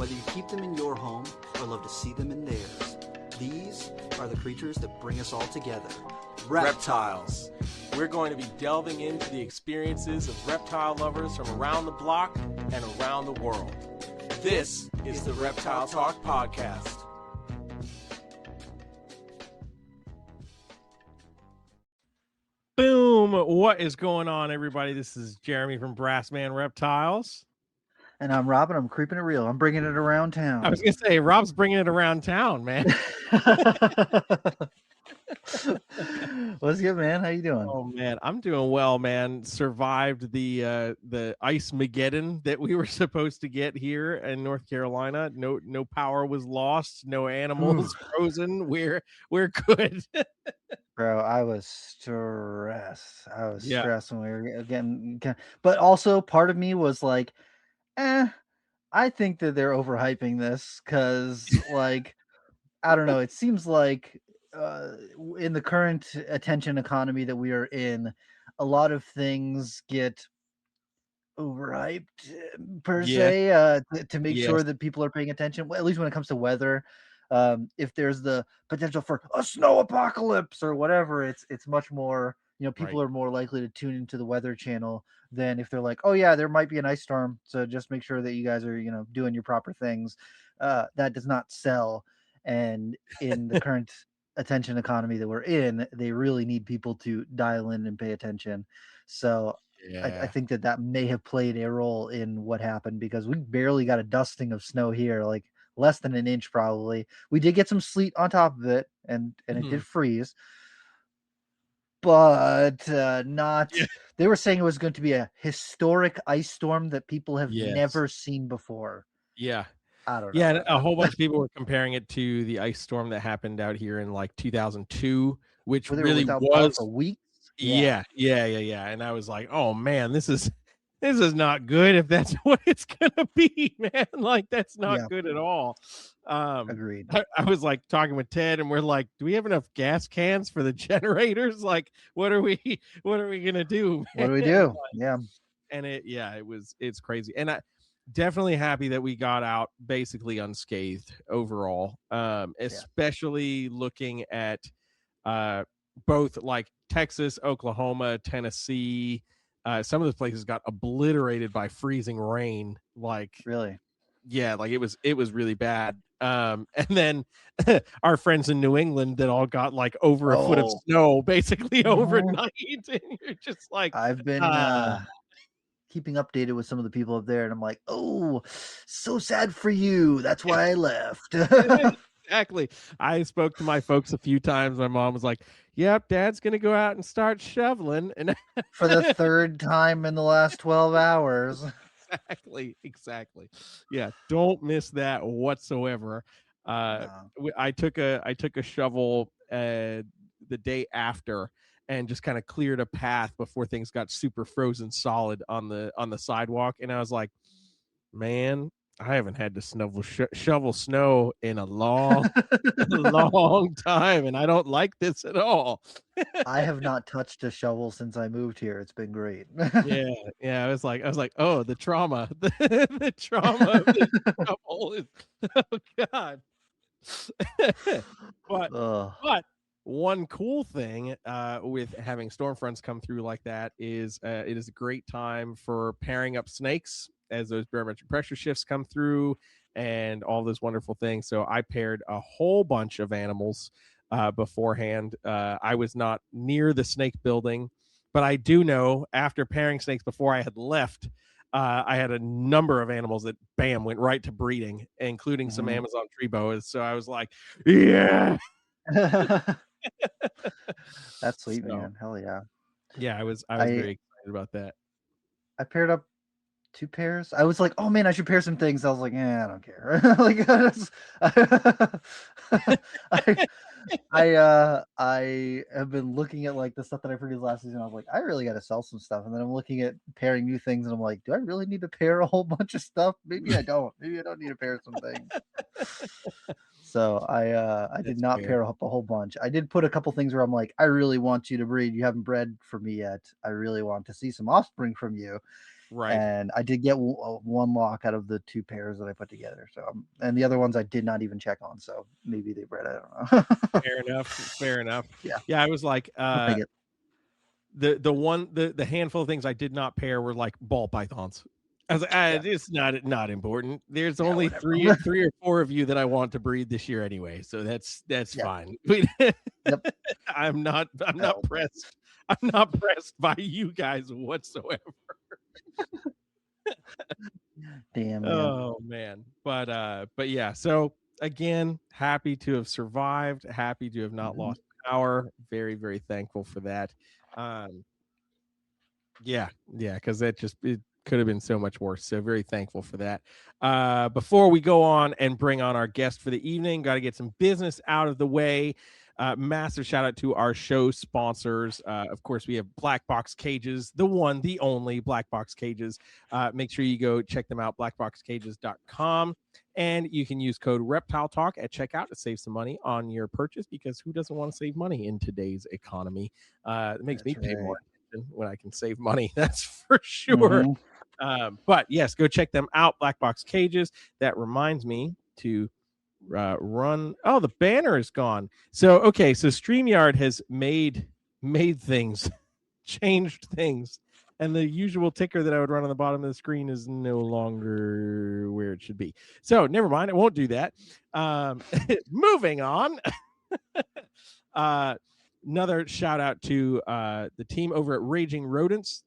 Whether you keep them in your home or love to see them in theirs, these are the creatures that bring us all together. Reptiles. We're going to be delving into the experiences of reptile lovers from around the block and around the world. This is the Reptile Talk podcast. Boom! What is going on, everybody? This is Jeremy from Brassman Reptiles. And I'm Robin. I'm keeping it real. I'm bringing it around town. I was going to say, Rob's bringing it around town, man. What's good, man? How you doing? Oh, man. I'm doing well, man. Survived the ice Mageddon that we were supposed to get here in North Carolina. No power was lost. No animals frozen. We're good. Bro, I was stressed. Stressed when we were getting, but also part of me was like, I think that they're overhyping this because, like, I don't know. It seems like in the current attention economy that we are in, a lot of things get overhyped per se to make sure that people are paying attention, at least when it comes to weather. If there's the potential for a snow apocalypse or whatever, it's much more, people are more likely to tune into the Weather Channel than if they're like, oh yeah, there might be an ice storm, so just make sure that you guys are doing your proper things. That does not sell, and in the current attention economy that we're in, they really need people to dial in and pay attention. So I think that may have played a role in what happened, because we barely got a dusting of snow here, like less than an inch probably. We did get some sleet on top of it, and it did freeze, but not. They were saying it was going to be a historic ice storm that people have never seen before. I don't know. Yeah, a whole bunch of people were comparing it to the ice storm that happened out here in like 2002, which really was a week. Yeah. And I was like, oh man, this is not good if that's what it's gonna be, man. Like, that's not good at all. Agreed. I was like talking with Ted, and we're like, do we have enough gas cans for the generators? Like, what are we gonna do, man? What do we do? And it's crazy. And I definitely happy that we got out basically unscathed overall. Especially looking at both like Texas, Oklahoma, Tennessee. Some of those places got obliterated by freezing rain. Like, really? Yeah, like it was really bad. And then our friends in New England that all got like over a foot of snow basically overnight. And you're just like, I've been keeping updated with some of the people up there, and I'm like, oh, so sad for you. That's why I left. Exactly. I spoke to my folks a few times. My mom was like, yep, Dad's gonna go out and start shoveling, and for the third time in the last 12 hours. Exactly. Yeah, don't miss that whatsoever. I took a shovel the day after and just kind of cleared a path before things got super frozen solid on the sidewalk, and I was like, man, I haven't had to shovel snow in a long time, and I don't like this at all. I have not touched a shovel since I moved here. It's been great. Yeah. I was like, oh, the trauma, the trauma of the shovel is, oh God. But one cool thing with having storm fronts come through like that is it is a great time for pairing up snakes as those barometric pressure shifts come through and all those wonderful things. So I paired a whole bunch of animals beforehand. I was not near the snake building, but I do know after pairing snakes before I had left, I had a number of animals that went right to breeding, including some Amazon tree boas. So I was like, yeah. That's sweet, man. Hell yeah. Yeah, I was very excited about that. I paired up 2 pairs. I was like, oh man, I should pair some things. I was like, I don't care. I have been looking at like the stuff that I produced last season. I was like, I really got to sell some stuff. And then I'm looking at pairing new things, and I'm like, do I really need to pair a whole bunch of stuff? Maybe I don't. Maybe I don't need to pair some things. So I did not pair up a whole bunch. I did put a couple things where I'm like, I really want you to breed. You haven't bred for me yet. I really want to see some offspring from you. Right. And I did get one lock out of the 2 pairs that I put together. So, and the other ones I did not even check on. So maybe they bred. I don't know. Fair enough. Fair enough. Yeah. Yeah, I was like, I'll take it. the handful of things I did not pair were like ball pythons. I was like, it's not important. There's only three or four of you that I want to breed this year anyway, so that's fine. Yep. I'm not pressed. I'm not pressed by you guys whatsoever. Damn, man. Oh man. But yeah, so again, happy to have survived, happy to have not lost power. Very, very thankful for that. Yeah, because it could have been so much worse. So very thankful for that. Before we go on and bring on our guest for the evening, got to get some business out of the way. Massive shout out to our show sponsors. Of course, we have Black Box Cages, the one, the only Black Box Cages. Make sure you go check them out, blackboxcages.com. And you can use code Reptile Talk at checkout to save some money on your purchase, because who doesn't want to save money in today's economy? It makes me pay more when I can save money. That's for sure. But yes, go check them out, Black Box Cages. That reminds me to run. Oh, the banner is gone. So StreamYard has made things, changed things, and the usual ticker that I would run on the bottom of the screen is no longer where it should be. So never mind, I won't do that. Moving on. Another shout out to the team over at Raging Rodents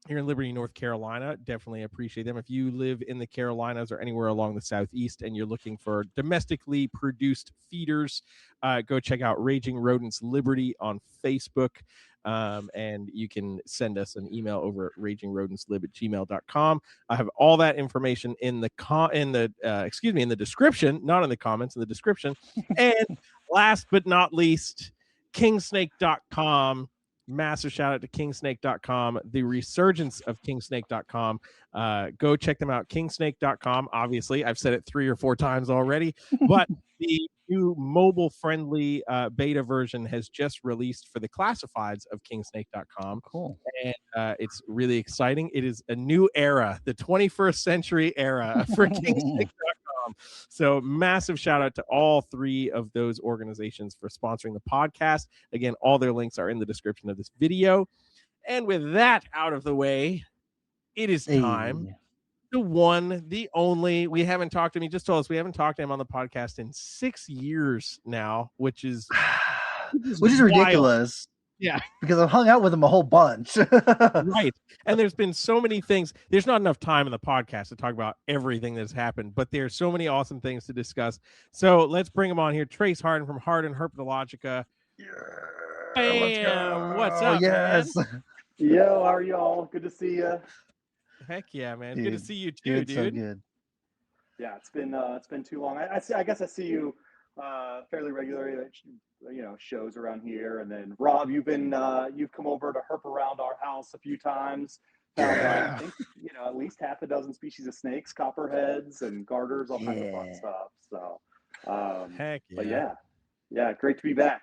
here in Liberty, North Carolina. Definitely appreciate them. If you live in the Carolinas or anywhere along the Southeast and you're looking for domestically produced feeders, go check out Raging Rodents Liberty on Facebook. And you can send us an email over at ragingrodentsliberty@gmail.com. I have all that information in the description, not in the comments, in the description. And last but not least, Kingsnake.com. Massive shout out to Kingsnake.com, the resurgence of Kingsnake.com. Go check them out, Kingsnake.com. Obviously, I've said it 3 or 4 times already, but the new mobile friendly beta version has just released for the classifieds of Kingsnake.com. Cool. And it's really exciting. It is a new era, the 21st century era for Kingsnake.com. So massive shout out to all 3 of those organizations for sponsoring the podcast. Again, all their links are in the description of this video. And with that out of the way, it is time. The one, the only. We haven't talked to him. He just told us we haven't talked to him on the podcast in 6 years now, which is ridiculous. Yeah, because I've hung out with him a whole bunch. Right. And there's been so many things. There's not enough time in the podcast to talk about everything that's happened, but there's so many awesome things to discuss. So let's bring him on here. Trace Hardin from Hardin Herpetologica. Yeah, Bam! What's up, yes. man? Yo, how are y'all? Good to see you. Heck yeah, man. Dude, good to see you too, dude. So good. Yeah, it's been too long. I guess I see you fairly regularly at shows around here. And then Rob, you've come over to herp around our house a few times. I think at least half a dozen species of snakes, copperheads and garters, all kinds of fun stuff. So heck yeah. But yeah, great to be back.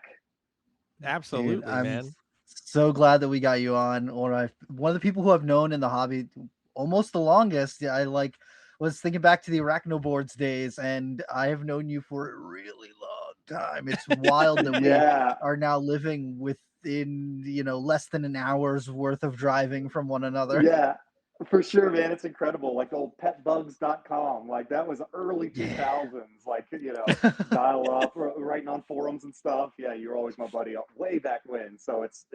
Absolutely, dude, I'm man. So glad that we got you on. One of the people who I've known in the hobby almost the longest. I was thinking back to the arachnoboards days, and I have known you for a really long time. It's wild that we are now living within less than an hour's worth of driving from one another. Yeah, for sure, man. It's incredible. Like old petbugs.com, like that was early 2000s, like dial up, writing on forums and stuff. Yeah, you were always my buddy way back when. So it's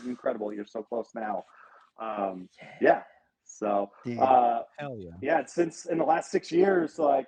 incredible. You're so close now. Yeah. So, hell yeah. Yeah, since in the last 6 years, so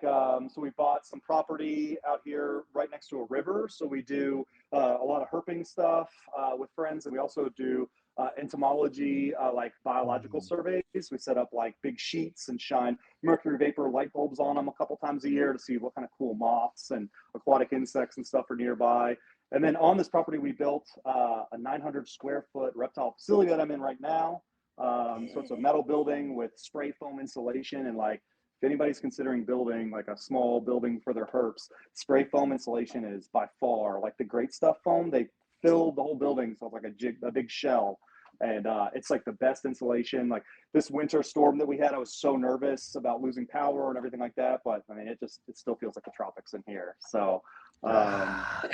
we bought some property out here right next to a river. So we do a lot of herping stuff with friends, and we also do entomology, like biological surveys. We set up like big sheets and shine mercury vapor light bulbs on them a couple times a year to see what kind of cool moths and aquatic insects and stuff are nearby. And then on this property, we built a 900 square foot reptile facility that I'm in right now. So it's a metal building with spray foam insulation, and like if anybody's considering building like a small building for their herps, spray foam insulation is by far like the great stuff foam. They filled the whole building, so it's like a big shell, and it's like the best insulation. Like this winter storm that we had, I was so nervous about losing power and everything like that, but I mean, it still feels like the tropics in here. So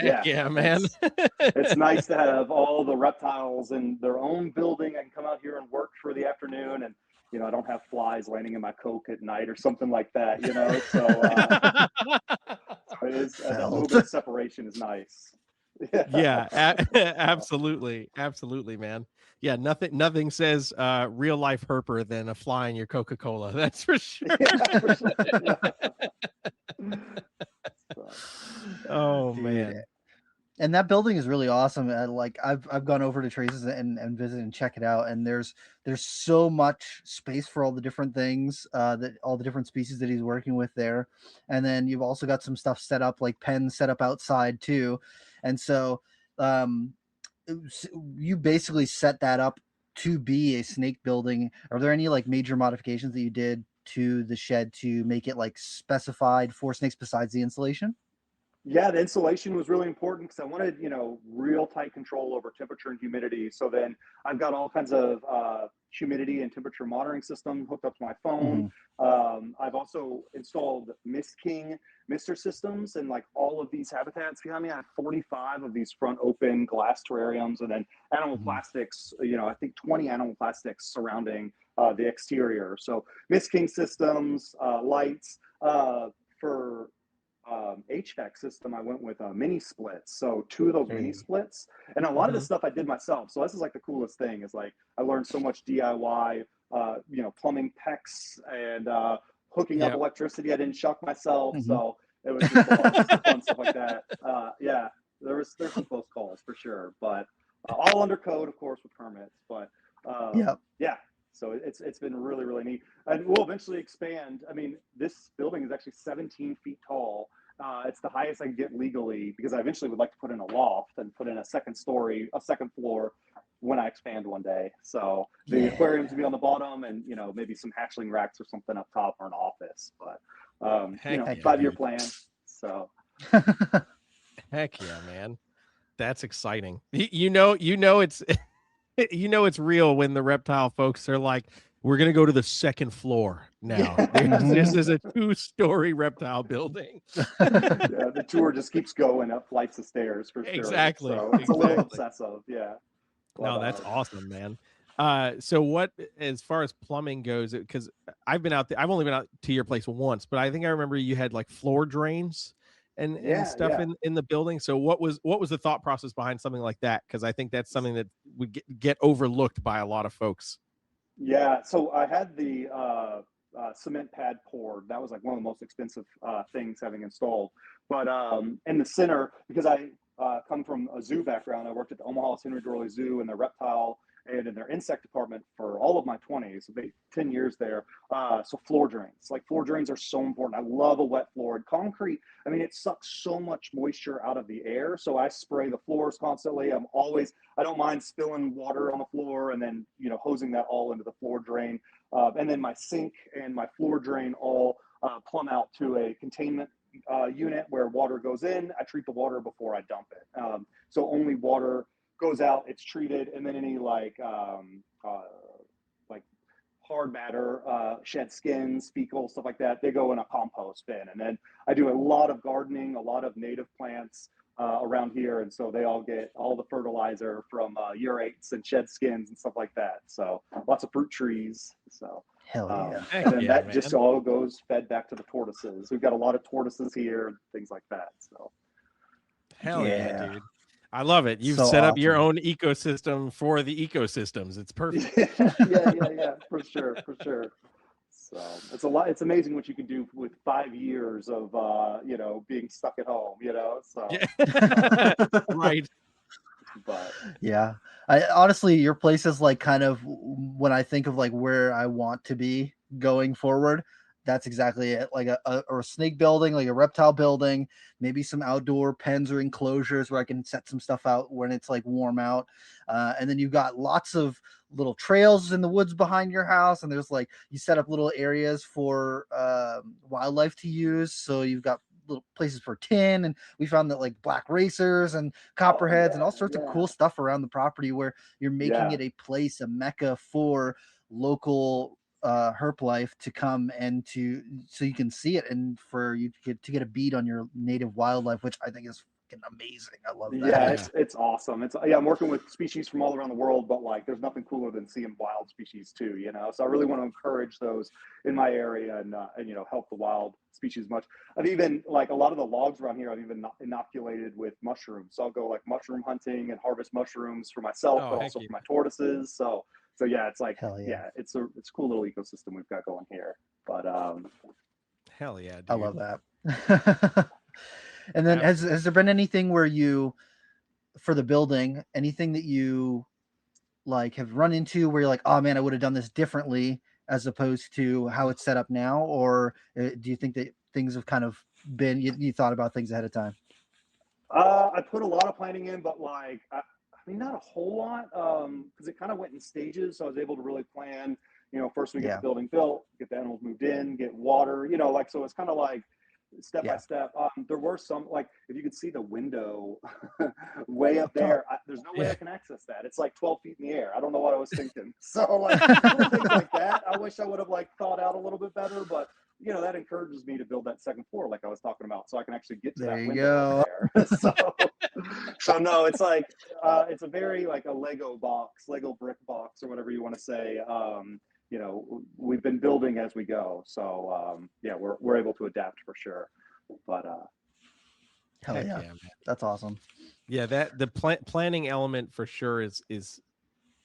yeah, man. It's nice to have all the reptiles in their own building. I can come out here and work for the afternoon, and I don't have flies landing in my Coke at night or something like that, so it is a little bit of separation is nice. Yeah, absolutely, man. Yeah, nothing says real life herper than a fly in your Coca-Cola. That's for sure. Yeah, for sure. Yeah. Oh Dude. man. And that building is really awesome. Like I've gone over to Trace's and visit and check it out. And there's so much space for all the different things, that all the different species that he's working with there. And then you've also got some stuff set up, like pens set up outside too. And so you basically set that up to be a snake building. Are there any like major modifications that you did to the shed to make it like specified for snakes besides the insulation? Yeah, the insulation was really important because I wanted, real tight control over temperature and humidity. So then I've got all kinds of humidity and temperature monitoring system hooked up to my phone. I've also installed Mist King mister systems and like all of these habitats behind me. I have 45 of these front open glass terrariums, and then animal plastics, I think 20 animal plastics surrounding the exterior. So Mist King systems, lights, for HVAC system, I went with mini splits. So 2 of those mini splits, and a lot of this stuff I did myself. So this is like the coolest thing is like I learned so much DIY, plumbing PEX and hooking up electricity. I didn't shock myself. So it was just a lot of fun stuff like that. Yeah, there's some close calls for sure, but all under code, of course, with permits. But yeah. So it's been really, really neat. And we'll eventually expand. I mean, this building is actually 17 feet tall. It's the highest I can get legally because I eventually would like to put in a loft and put in a second floor when I expand one day. So the aquariums will be on the bottom and, maybe some hatchling racks or something up top or an office. But, 5-year plan. So. Heck yeah, man. That's exciting. It's... it's real when the reptile folks are like, we're going to go to the second floor now. This is a 2-story reptile building. Yeah, the tour just keeps going up flights of stairs for sure. Exactly. So it's a little obsessive. Yeah. But, no, that's awesome, man. So what, as far as plumbing goes, because I've only been out to your place once, but I think I remember you had like floor drains and stuff in the building. So what was the thought process behind something like that? Because I think that's something that would get overlooked by a lot of folks. Yeah, so I had the cement pad poured. That was like one of the most expensive things having installed. But in the center, because I come from a zoo background, I worked at the Omaha Henry Dorley Zoo in their reptile and in their insect department for all of my 20s, about 10 years there. So floor drains, floor drains are so important. I love a wet floor. And concrete, I mean, it sucks so much moisture out of the air. So I spray the floors constantly. I don't mind spilling water on the floor and then, hosing that all into the floor drain. And then my sink and my floor drain all plumb out to a containment unit where water goes in. I treat the water before I dump it. So only water goes out, it's treated, and then any hard matter, shed skins, fecal, stuff like that, they go in a compost bin. And then I do a lot of gardening, a lot of native plants around here, and so they all get all the fertilizer from urates and shed skins and stuff like that. So lots of fruit trees. So hell yeah. And then that just all goes fed back to the tortoises. We've got a lot of tortoises here and things like that. So hell yeah, dude. I love it. You've set up your own ecosystem for the ecosystems. It's perfect. Yeah, for sure. So it's a lot. It's amazing what you can do with 5 years of, being stuck at home, so. Right. But yeah, I honestly, your place is like kind of when I think of like where I want to be going forward. That's exactly it. Like a snake building, like a reptile building, maybe some outdoor pens or enclosures where I can set some stuff out when it's like warm out. And then you've got lots of little trails in the woods behind your house. And there's like, you set up little areas for wildlife to use. So you've got little places for tin, and we found that like black racers and copperheads and all sorts of cool stuff around the property where you're making it a place, a mecca for local herp life to come and so you can see it, and for you to get a bead on your native wildlife, which I think is amazing. I love that. Yeah, it's awesome. I'm working with species from all around the world, but like there's nothing cooler than seeing wild species too, you know. So I really want to encourage those in my area and you know, help the wild species much. I've even like a lot of the logs around here I've even inoculated with mushrooms. So I'll go like mushroom hunting and harvest mushrooms for myself, but also for my tortoises. So yeah, it's like it's a cool little ecosystem we've got going here. But hell yeah, dude. I love that. And then has there been anything where you, for the building, anything that you like have run into where you're like, oh man, I would have done this differently as opposed to how it's set up now? Or do you think that things have kind of been, you thought about things ahead of time? I put a lot of planning in, but like, I mean, not a whole lot, because it kind of went in stages. So I was able to really plan, you know, first we get the building built, get the animals moved in, get water, you know, like, so it's kind of like, step by step. There were some, like, if you could see the window way up there, there's no way I can access that. It's like 12 feet in the air. I don't know what I was thinking. So like little things like that, I wish I would have like thought out a little bit better, but you know, that encourages me to build that second floor like I was talking about, so I can actually get to that window there. So no, it's like it's a very like a Lego brick box or whatever you want to say. You know, we've been building as we go, so yeah, we're able to adapt for sure. But hell yeah, man. That's awesome. Yeah, that the planning element for sure is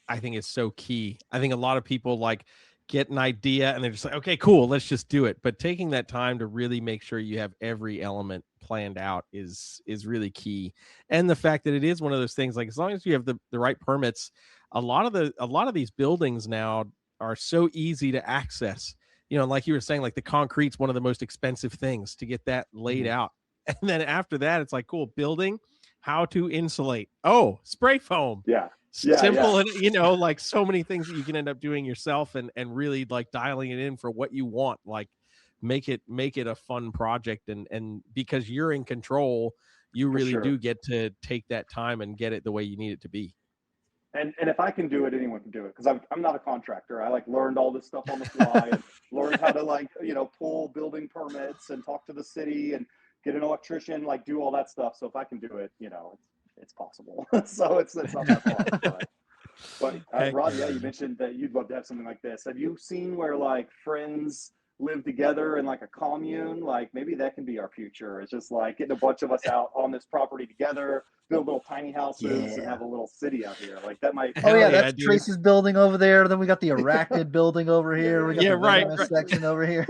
I think is so key. I think a lot of people like get an idea and they're just like, okay, cool, let's just do it. But taking that time to really make sure you have every element planned out is really key. And the fact that it is one of those things, like as long as you have the right permits, a lot of these buildings now are so easy to access. You know, like you were saying, like the concrete's one of the most expensive things to get that laid out. And then after that, it's like, cool, building, how to insulate. Oh, spray foam. Simple. And you know, like so many things that you can end up doing yourself and really like dialing it in for what you want. Like make it a fun project. And because you're in control, you really do get to take that time and get it the way you need it to be. And if I can do it, anyone can do it, because I'm not a contractor. I like learned all this stuff on the fly and learned how to like, you know, pull building permits and talk to the city and get an electrician, like do all that stuff. So if I can do it, you know, it's possible. So it's not that hard. But Rod, you mentioned that you'd love to have something like this. Have you seen where like friends live together in like a commune? Like maybe that can be our future. It's just like getting a bunch of us out on this property together, build little tiny houses and have a little city out here. Like that might. Oh yeah, that's Trace's building over there. Then we got the arachnid building over here. We got the venomous section over here.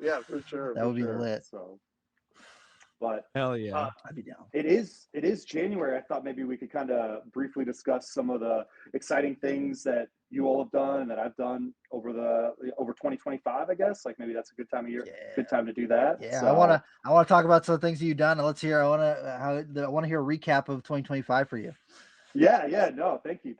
Yeah, for sure. That would be lit. So, but hell yeah, I'd be down. It is January. I thought maybe we could kind of briefly discuss some of the exciting things that you all have done and that I've done over 2025. I guess like maybe that's a good time of year. Good time to do that. Yeah, so, I want to talk about some of the things that you've done. And let's hear. I want to hear a recap of 2025 for you. Yeah. No, thank you.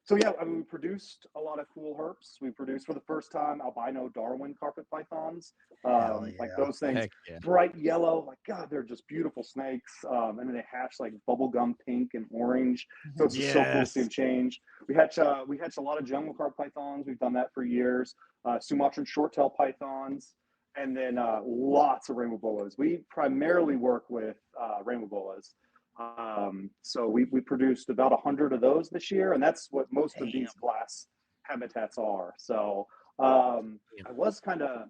So yeah, I mean, we produced a lot of cool herps. We produced for the first time albino Darwin carpet pythons. Like those things, bright yellow. Like God, they're just beautiful snakes. And then they hatch like bubblegum pink and orange. So it's just so cool to see them change. We hatch a lot of jungle carp pythons. We've done that for years. Sumatran short-tail pythons, and then lots of rainbow boas. We primarily work with rainbow boas. So we produced about 100 of those this year, and that's what most of these glass habitats are. So I was kind of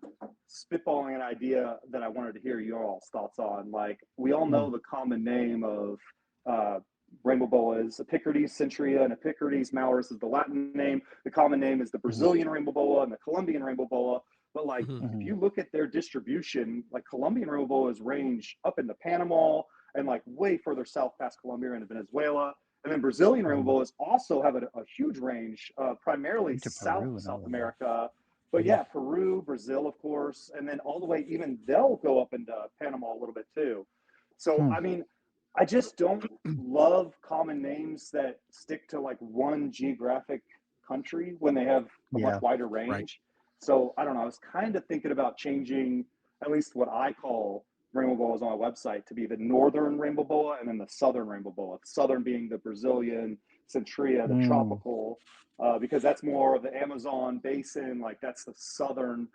spitballing an idea that I wanted to hear your all's thoughts on. Like we all know the common name of rainbow boas, Epicurides centria and Epicurides maurus is the Latin name. The common name is the Brazilian rainbow boa and the Colombian rainbow boa. But like if you look at their distribution, like Colombian rainbow boas range up into Panama and like way further south past Colombia into Venezuela. And then Brazilian rainbow boas also have a huge range, primarily South America. But yeah, Peru, Brazil, of course, and then all the way, even they'll go up into Panama a little bit too. So, I mean, I just don't love common names that stick to like one geographic country when they have a much wider range. So I don't know. I was kind of thinking about changing at least what I call rainbow boas on my website to be the northern rainbow boa and then the southern rainbow boa. The southern being the Brazilian centria, the tropical, because that's more of the Amazon basin. Like that's the southern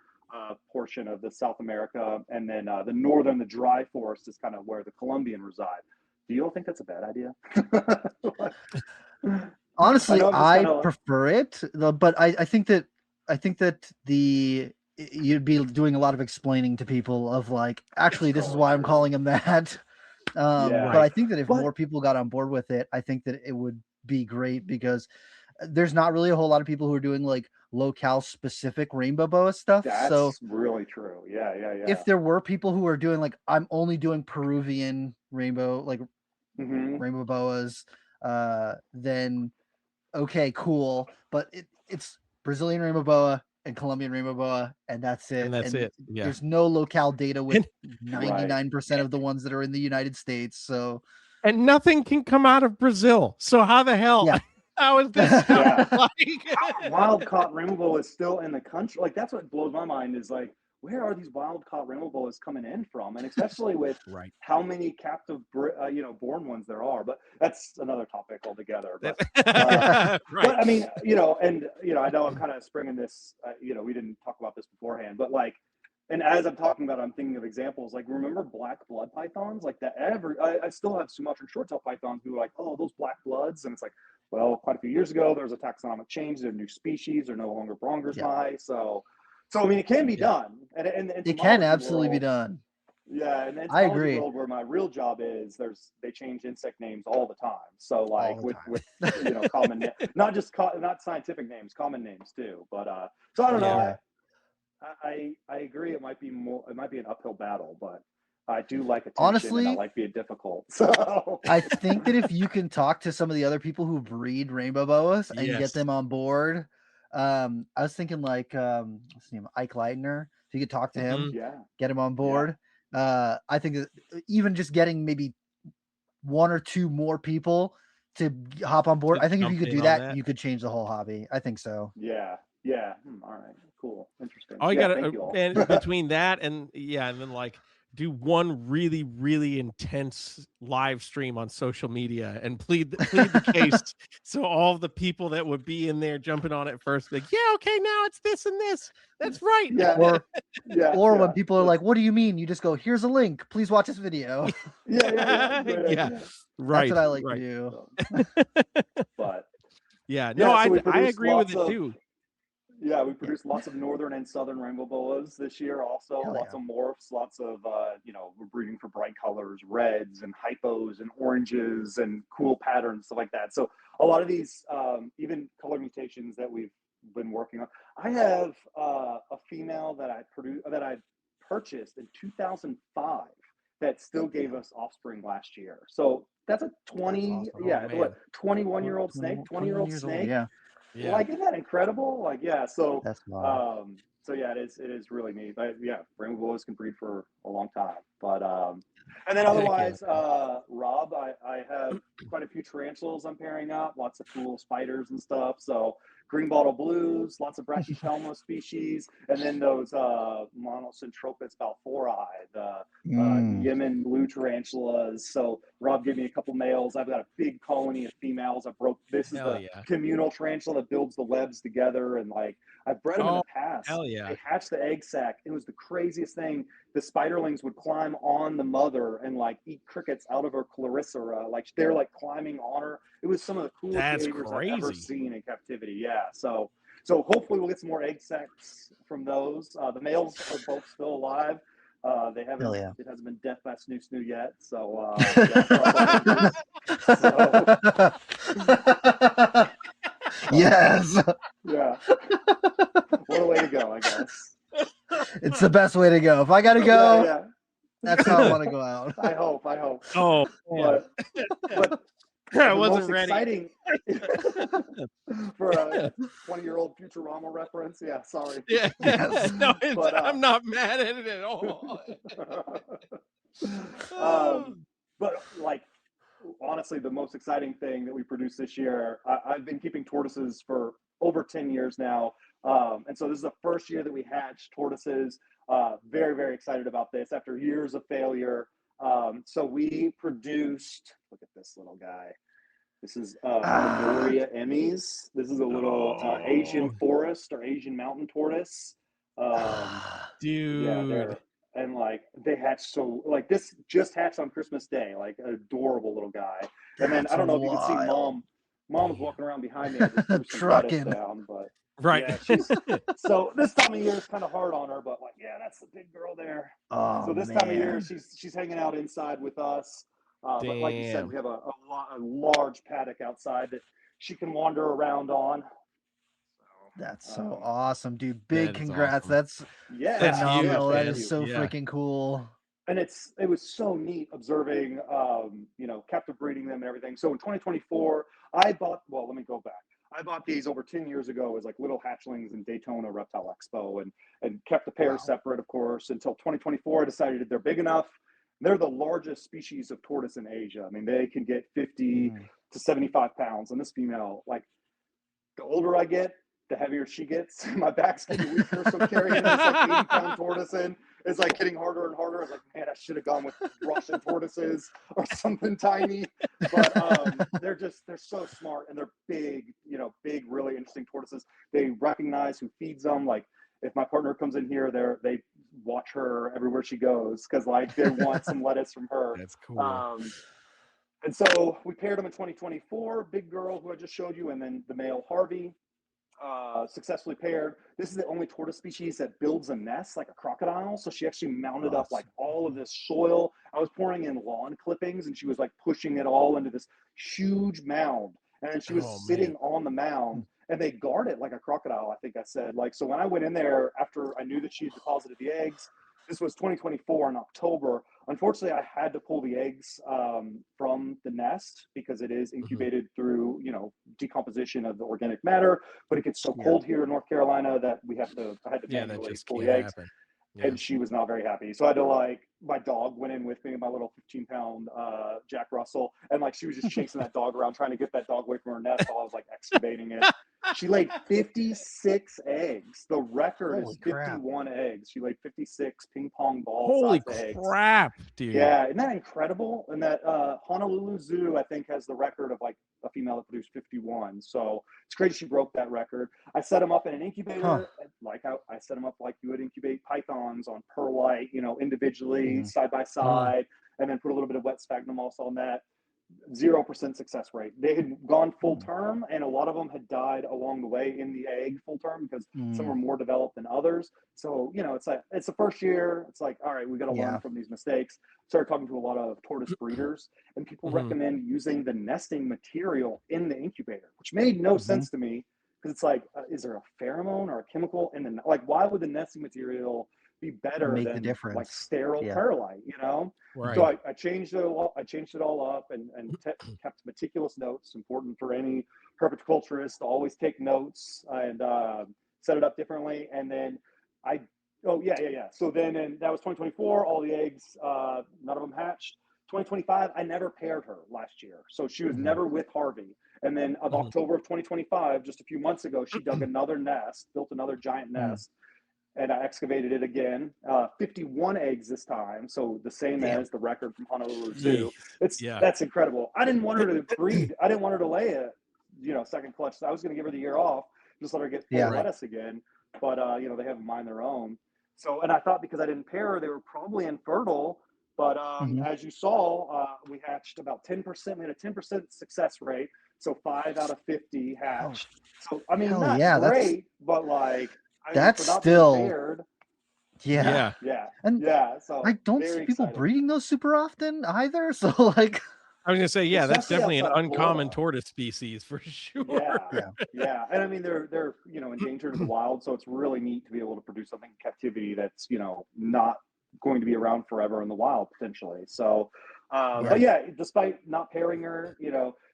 portion of the South America, and then the northern, the dry forest, is kind of where the Colombian reside. Do you don't think that's a bad idea? Honestly, I prefer it, but I think that you'd be doing a lot of explaining to people of like, actually, this is why I'm calling him that. But I think that if more people got on board with it, I think that it would be great, because there's not really a whole lot of people who are doing like locale specific rainbow boa stuff. That's really true. Yeah. If there were people who are doing like, I'm only doing Peruvian rainbow, like rainbow boas, then okay, cool. But it's Brazilian rainbow boa and Colombian rainbow boa, and that's it. And that's it. Yeah. There's no locale data with 99% of the ones that are in the United States. So, and nothing can come out of Brazil. So how the hell? Yeah. How is this? Wild caught rainbow boa is still in the country. Like that's what blows my mind is like, where are these wild caught rainbow boas coming in from? And especially with how many captive, born ones there are. But that's another topic altogether. But, but I mean, I know I'm kind of springing this. We didn't talk about this beforehand, but like, and as I'm talking about it, I'm thinking of examples. Like, remember black blood pythons? Like that. I still have Sumatran short-tailed pythons who are like, oh, those black bloods, and it's like, well, quite a few years ago, there was a taxonomic change. They're new species. They're no longer Bronger's. So I mean, it can be done, and it can absolutely be done. Yeah, and I agree. World, where my real job is, they change insect names all the time. So like with common, not scientific names, common names too. But so I don't know. I agree. It might be an uphill battle, but I do like attention. Honestly, and I like being difficult. So I think that if you can talk to some of the other people who breed rainbow boas and get them on board. I was thinking like what's his name, Ike Leitner. If you could talk to him, get him on board. I think that even just getting maybe one or two more people to hop on board, I think if you could do that, you could change the whole hobby. I think so. Yeah. All right. Cool. Interesting. Oh, you gotta, and between that and then like do one really, really intense live stream on social media and plead the case. So all the people that would be in there jumping on it first, like, yeah, okay, now it's this and this. That's right. Or when people are like, what do you mean? You just go, here's a link. Please watch this video. Yeah. Right. That's what I like to do. But I agree with it too. Yeah, we produced lots of northern and southern rainbow boas this year. Also, lots of morphs, lots of we're breeding for bright colors, reds and hypos and oranges and cool patterns, stuff like that. So a lot of these, even color mutations that we've been working on. I have a female that I purchased in 2005 that still gave us offspring last year. So that's a 21-year-old snake, 20-year-old snake. Yeah. Like, isn't that incredible? Like, so that's it is really neat. But rainbow boas can breed for a long time. But and then otherwise, Rob, I have quite a few tarantulas I'm pairing up, lots of cool spiders and stuff. So green bottle blues, lots of Brachypelma species, and then those Monocentropus balfouri, the Yemen blue tarantulas. So Rob gave me a couple males. I've got a big colony of females. This is the communal tarantula that builds the webs together, and like I've bred them in the past. They hatched the egg sac. It was the craziest thing. The spiderlings would climb on the mother and like eat crickets out of her claricera. Like they're like climbing on her. It was some of the coolest behaviors I've ever seen in captivity. Yeah. So hopefully we'll get some more egg sacs from those. The males are both still alive. They haven't. It hasn't been death by snoo yet. So. Yes. Yeah. What a way to go, I guess. It's the best way to go. If I gotta go, that's how I want to go out. I hope. Oh, but I wasn't ready. Exciting for a 20-year-old Futurama reference. Yeah, sorry. Yeah. Yes. No, I'm not mad at it at all. But like, honestly, the most exciting thing that we produced this year, I've been keeping tortoises for over 10 years now. And so this is the first year that we hatched tortoises. Very, very excited about this after years of failure. So we produced, look at this little guy. This is Menorrhea Emmys. This is a little Asian forest or Asian mountain tortoise. Dude. Yeah, and like they hatch so like this just hatched on Christmas Day, like an adorable little guy. And then I don't know if you can see mom was walking around behind me. I just threw some lettuce down, but right. Yeah, she's so this time of year is kind of hard on her, but like that's the big girl there. So this time of year she's hanging out inside with us. But like you said, we have a large paddock outside that she can wander around on. That's so awesome, dude. Big congrats. Awesome. That's phenomenal. That is so freaking cool. And it was so neat observing, captive breeding them and everything. So in 2024, let me go back. I bought these over 10 years ago as like little hatchlings in Daytona Reptile Expo and kept the pairs separate, of course, until 2024. I decided that they're big enough. They're the largest species of tortoise in Asia. I mean, they can get 50 to 75 pounds. And this female, like, the older I get, the heavier she gets. My back's getting weaker, so carrying this like 80-pound tortoise in is like getting harder and harder. I was like, man, I should have gone with Russian tortoises or something tiny. But they're so smart, and they're big, big, really interesting tortoises. They recognize who feeds them. Like if my partner comes in here, they watch her everywhere she goes because like they want some lettuce from her. That's cool. And so we paired them in 2024, big girl who I just showed you, and then the male Harvey. Successfully paired. This is the only tortoise species that builds a nest like a crocodile. So she actually mounted up like all of this soil. I was pouring in lawn clippings and she was like pushing it all into this huge mound. And then she was sitting on the mound and they guard it like a crocodile, I think I said. Like, so when I went in there after I knew that she had deposited the eggs, this was 2024 in October. Unfortunately, I had to pull the eggs from the nest because it is incubated through, decomposition of the organic matter. But it gets so cold here in North Carolina that I had to manually pull the eggs. And she was not very happy. So I had to my dog went in with me, my little 15-pound Jack Russell. And she was just chasing that dog around, trying to get that dog away from her nest while I was excavating it. She laid 56 eggs. The record is 51 eggs. She laid 56 ping pong balls. Holy crap, eggs. dude. Yeah, isn't that incredible? And that Honolulu Zoo, I think, has the record of a female that produced 51. So it's crazy she broke that record. I set them up in an incubator, like I set them up like you would incubate pythons on perlite, individually, side by side, and then put a little bit of wet sphagnum moss on that. 0% success rate. They had gone full term, and a lot of them had died along the way in the egg full term because some were more developed than others. So, it's the first year. It's like, all right, we got to learn from these mistakes. Started talking to a lot of tortoise breeders, and people recommend using the nesting material in the incubator, which made no sense to me because it's like, is there a pheromone or a chemical in the why would the nesting material be better than sterile perlite, Right. So I changed it all. I changed it all up and kept meticulous notes. Important for any herpetoculturist to always take notes and set it up differently. And then So then that was 2024. All the eggs, none of them hatched. 2025, I never paired her last year, so she was never with Harvey. And then of October of 2025, just a few months ago, she dug another nest, built another giant nest. And I excavated it again, 51 eggs this time. So the same as the record from Honolulu Zoo. That's incredible. I didn't want her to breed. I didn't want her to lay a, second clutch. So I was going to give her the year off, just let her get full lettuce again. But, they have a mind their own. So, and I thought because I didn't pair her, they were probably infertile. But as you saw, we hatched about 10%. We had a 10% success rate. So 5 out of 50 hatched. So, I mean, not great, but that's still paired, and so I don't see people breeding those super often either, so I was gonna say that's definitely an uncommon tortoise species for sure. And I mean they're endangered in the wild, so it's really neat to be able to produce something in captivity that's not going to be around forever in the wild potentially. So but despite not pairing her,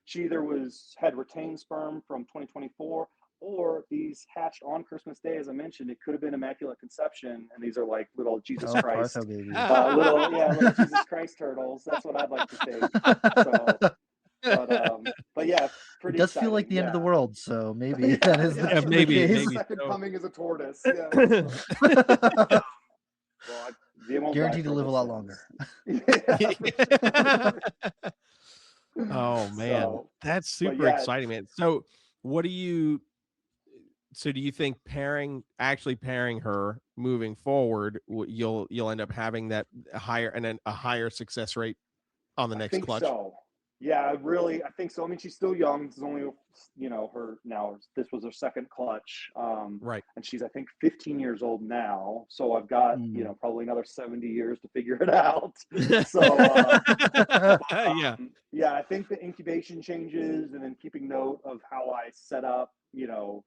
she either had retained sperm from 2024 or these hatched on Christmas Day. As I mentioned, it could have been immaculate conception, and these are like little Jesus Christ, little Jesus Christ turtles. That's what I'd like to think. So, but it does feel like the end of the world, so maybe that is the maybe case. Second coming is a tortoise. Yeah. Well, guaranteed to live a lot longer. Oh man, that's super exciting, man. So what do you think pairing her moving forward, you'll end up having that higher and then a higher success rate on the next clutch? So. Yeah, I think so. I mean, she's still young. This is only, this was her second clutch. Right. And she's, I think, 15 years old now. So I've got, probably another 70 years to figure it out. So, yeah, I think the incubation changes and then keeping note of how I set up, the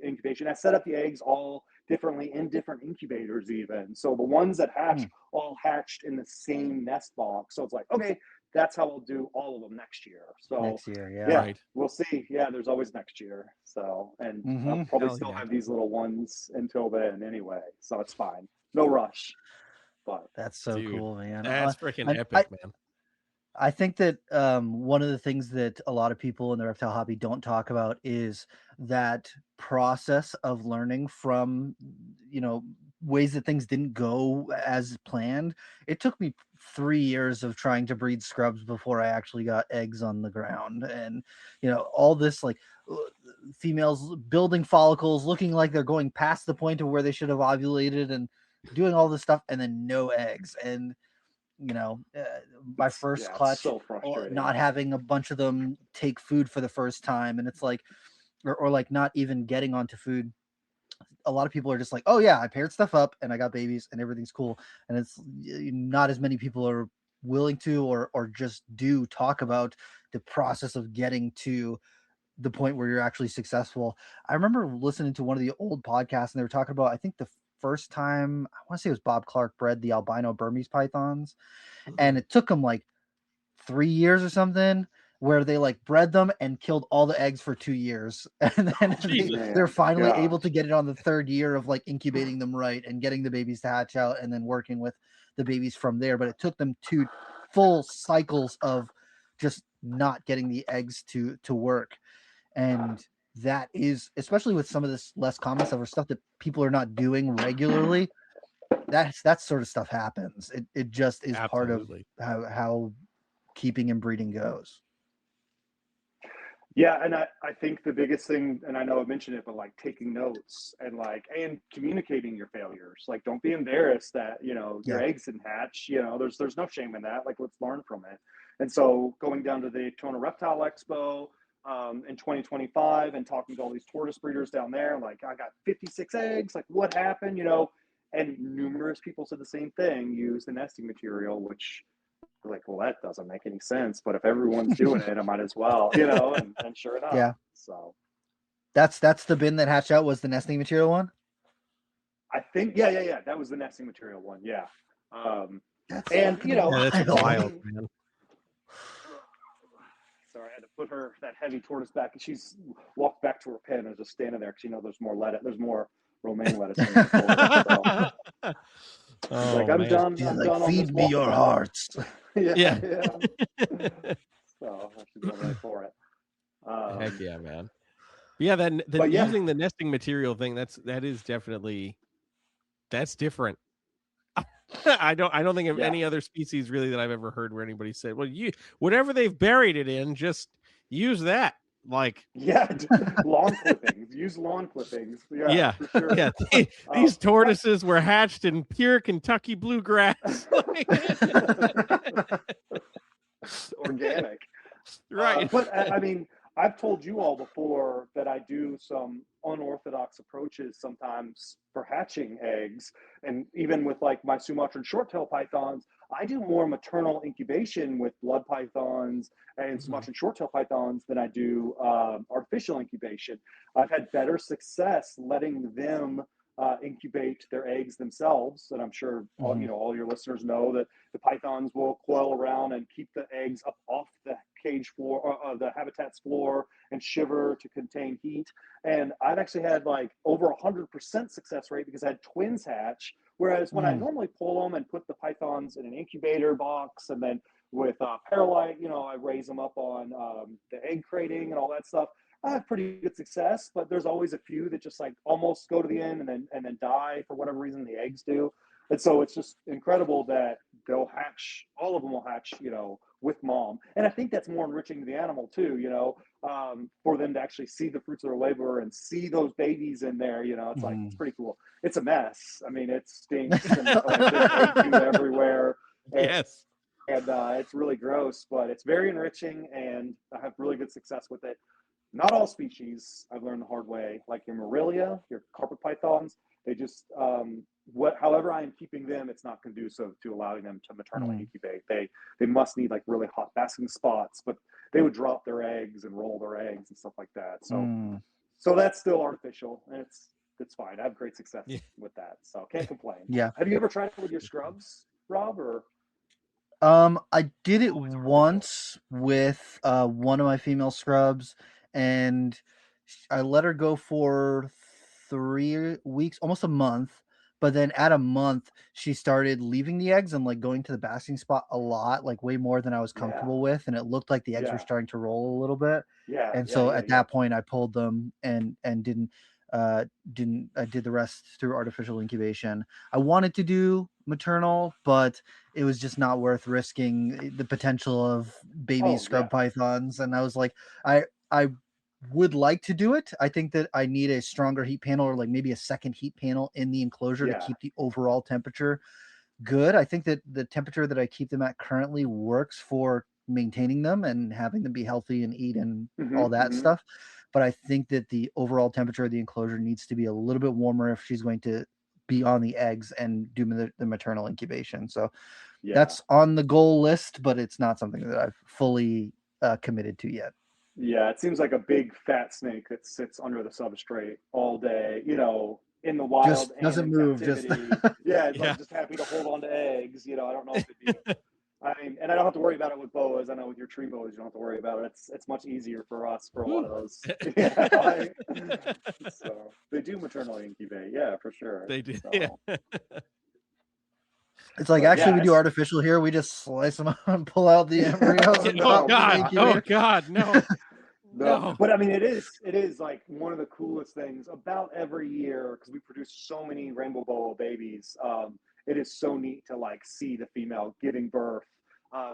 incubation. I set up the eggs all differently in different incubators even. So the ones that hatch all hatched in the same nest box. So it's like, okay, that's how we'll do all of them next year. So next year, right. We'll see. Yeah, there's always next year. So, and I'll probably still have these little ones until then anyway. So it's fine. No rush. But that's so cool, man. That's freaking epic, man. I think that one of the things that a lot of people in the reptile hobby don't talk about is that process of learning from, ways that things didn't go as planned. It took me 3 years of trying to breed scrubs before I actually got eggs on the ground. And, all this like females building follicles, looking like they're going past the point of where they should have ovulated and doing all this stuff and then no eggs. And, my first clutch, so not having a bunch of them take food for the first time. And it's like, or like not even getting onto food. A lot of people are just like, oh yeah, I paired stuff up and I got babies and everything's cool. And it's not as many people are willing to, or just do talk about the process of getting to the point where you're actually successful. I remember listening to one of the old podcasts and they were talking about, I think the first time, I want to say it was Bob Clark bred the albino Burmese pythons. And it took them like 3 years or something, where they like bred them and killed all the eggs for 2 years. And then they're finally able to get it on the third year of like incubating them right and getting the babies to hatch out and then working with the babies from there. But it took them 2 full cycles of just not getting the eggs to work. And that is, especially with some of this less common stuff or stuff that people are not doing regularly, that sort of stuff happens. It just is part of how keeping and breeding goes. Yeah, and I think the biggest thing, and I know I mentioned it, but like taking notes and communicating your failures. Like, don't be embarrassed that your eggs didn't hatch. There's no shame in that. Like, let's learn from it. And so going down to the Daytona Reptile Expo in 2025 and talking to all these tortoise breeders down there, like, I got 56 eggs. Like, what happened? And numerous people said the same thing. Use the nesting material, which. Like, well, that doesn't make any sense, but if everyone's doing it, I might as well, and sure enough. Yeah. So that's the bin that hatched out was the nesting material one. I think, yeah. That was the nesting material one. Yeah. That's wild, man. Sorry, I had to put that heavy tortoise back, and she's walked back to her pen and just standing there because there's more lettuce, there's more romaine lettuce in the tortoise. So. I'm done. I'm done. Feed me your hearts. yeah. So I should go right for it. Heck yeah, man. Yeah, using the nesting material thing, that's definitely different. I don't think of any other species really that I've ever heard where anybody said, well, whatever they've buried it in, just use that. Like, lawn clippings. Use lawn clippings. Yeah. For sure. Yeah. These tortoises were hatched in pure Kentucky bluegrass. Organic. Right. But I mean, I've told you all before that I do some unorthodox approaches sometimes for hatching eggs. And even with like my Sumatran short-tail pythons, I do more maternal incubation with blood pythons and Sumatran short-tail pythons than I do artificial incubation. I've had better success letting them incubate their eggs themselves. And I'm sure all your listeners know that the pythons will coil around and keep the eggs up off the cage floor, the habitat's floor, and shiver to contain heat. And I've actually had like over 100% success rate because I had twins hatch. Whereas when I normally pull them and put the pythons in an incubator box and then with Paralite. You know, I raise them up on the egg crating and all that stuff. I have pretty good success, but there's always a few that just like almost go to the end and then die for whatever reason the eggs do. And so it's just incredible that they'll hatch, all of them will hatch, you know, with mom. And I think that's more enriching to the animal too, you know, for them to actually see the fruits of their labor and see those babies in there, you know, it's like, it's pretty cool. It's a mess. I mean, it stinks and like, there's egg goo everywhere. And, Yes. And it's really gross, but it's very enriching and I have really good success with it. Not all species, I've learned the hard way, like your Morelia, your carpet pythons, they just, however I am keeping them, it's not conducive to allowing them to maternally incubate. They must need like really hot basking spots, but they would drop their eggs and roll their eggs and stuff like that. So that's still artificial and it's fine. I have great success with that. So can't complain. Yeah. Have you ever tried it with your scrubs, Rob, or? I did it once with one of my female scrubs, and I let her go for 3 weeks, almost a month. But then at a month, she started leaving the eggs and like going to the basking spot a lot, like way more than I was comfortable with. And it looked like the eggs were starting to roll a little bit. And so at that point, I pulled them and didn't. I did the rest through artificial incubation. I wanted to do maternal, but it was just not worth risking the potential of baby scrub pythons. And I was like, I would like to do it. I think that I need a stronger heat panel or like maybe a second heat panel in the enclosure to keep the overall temperature good. I think that the temperature that I keep them at currently works for maintaining them and having them be healthy and eat and all that stuff. But I think that the overall temperature of the enclosure needs to be a little bit warmer if she's going to be on the eggs and do the maternal incubation. So that's on the goal list, but it's not something that I've fully committed to yet. Yeah, it seems like a big fat snake that sits under the substrate all day, you know, in the wild. Just doesn't move. Just like just happy to hold on to eggs. You know, I don't know if it'd be. I mean, and I don't have to worry about it with boas. I know with your tree boas, you don't have to worry about it. It's much easier for us for a lot of those. So they do maternally incubate. Yeah, for sure. They do. So. Yeah. It's like actually we do artificial here. We just slice them out and pull out the embryos. Oh God, no. No, but I mean, it is like one of the coolest things about every year because we produce so many rainbow boa babies. It is so neat to like see the female giving birth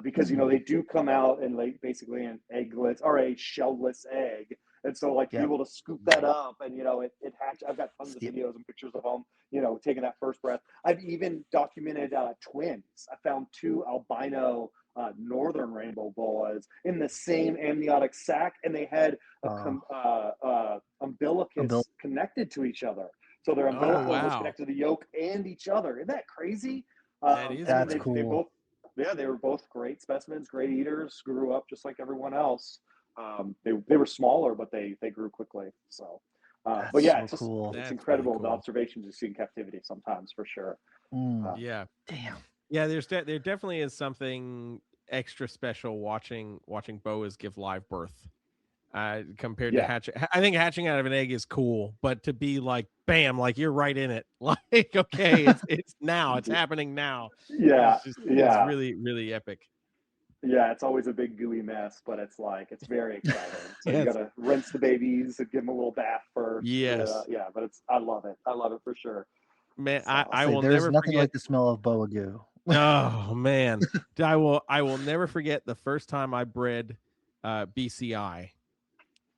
because, you know, they do come out and like basically an eggless or a shellless egg. And so like to be able to scoop that up and, you know, it hatch. I've got tons of videos and pictures of them, you know, taking that first breath. I've even documented twins. I found 2 albino northern rainbow boas in the same amniotic sac, and they had a umbilicus connected to each other. So their umbilical was connected to the yolk and each other. Isn't that crazy? That's cool. They were both great specimens, great eaters, grew up just like everyone else. They were smaller, but they grew quickly. So, but yeah, it's just cool. It's incredible the observations you see in captivity sometimes for sure. Yeah. Damn. Yeah, there definitely is something extra special watching boas give live birth. Compared to hatching. I think hatching out of an egg is cool, but to be like, bam, like you're right in it. Like, okay, it's now, it's happening now. It's really, really epic. Yeah, it's always a big gooey mess, but it's very exciting. So you gotta rinse the babies and give them a little bath first. Yes. But I love it. I love it for sure. Man, So, I will there's never nothing forget like the smell of boa goo. Oh man. I will never forget the first time I bred BCI.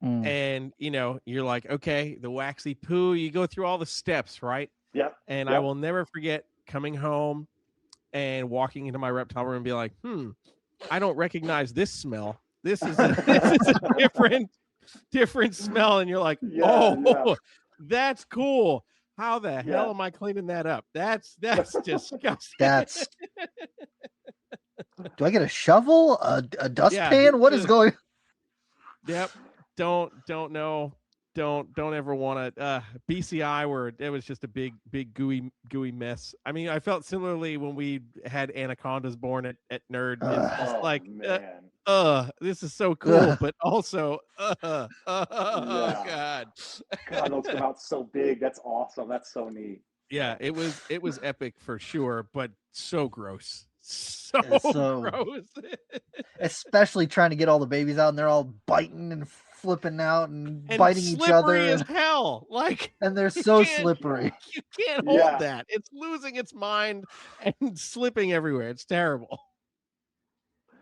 And you know, you're like, okay, the waxy poo, you go through all the steps, right? Yeah. And I will never forget coming home and walking into my reptile room and be like, I don't recognize this smell. This is a different smell. And you're like, that's cool. How the hell am I cleaning that up? That's disgusting. Do I get a shovel? A dustpan? What is going? Yep. Don't know. Don't ever want to BCI where it was just a big gooey mess. I mean, I felt similarly when we had anacondas born at Nerd. It's just like this is so cool, but also God, those come out so big. That's awesome. That's so neat. Yeah, it was epic for sure, but so gross. So, so gross. Especially trying to get all the babies out, and they're all biting and flipping out and And biting each other, slippery as hell. Like, and they're you so can't- slippery. You can't Yeah. hold that. It's losing its mind and slipping everywhere. It's terrible.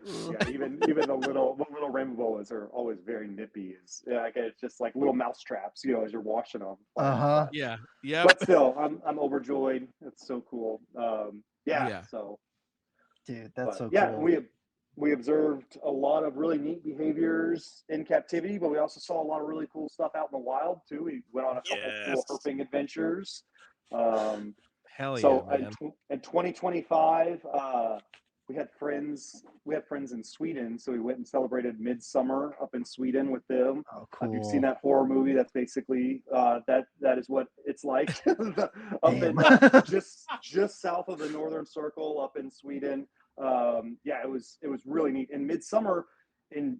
Yeah, even the little rainbow boas are always very nippy. It's just like little mouse traps, as you're washing them. Yeah. Yeah. But still, I'm overjoyed. It's so cool. Yeah. So, Dude, that's so yeah, cool. we observed a lot of really neat behaviors in captivity, but we also saw a lot of really cool stuff out in the wild too. We went on a couple cool herping adventures. Hell So yeah, man. in 2025, we had friends in Sweden, so we went and celebrated Midsummer up in Sweden with them. Oh, cool. If you've seen that horror movie, that's basically that is what it's like. Up in just south of the Northern Circle, up in Sweden. It was really neat. In Midsummer, in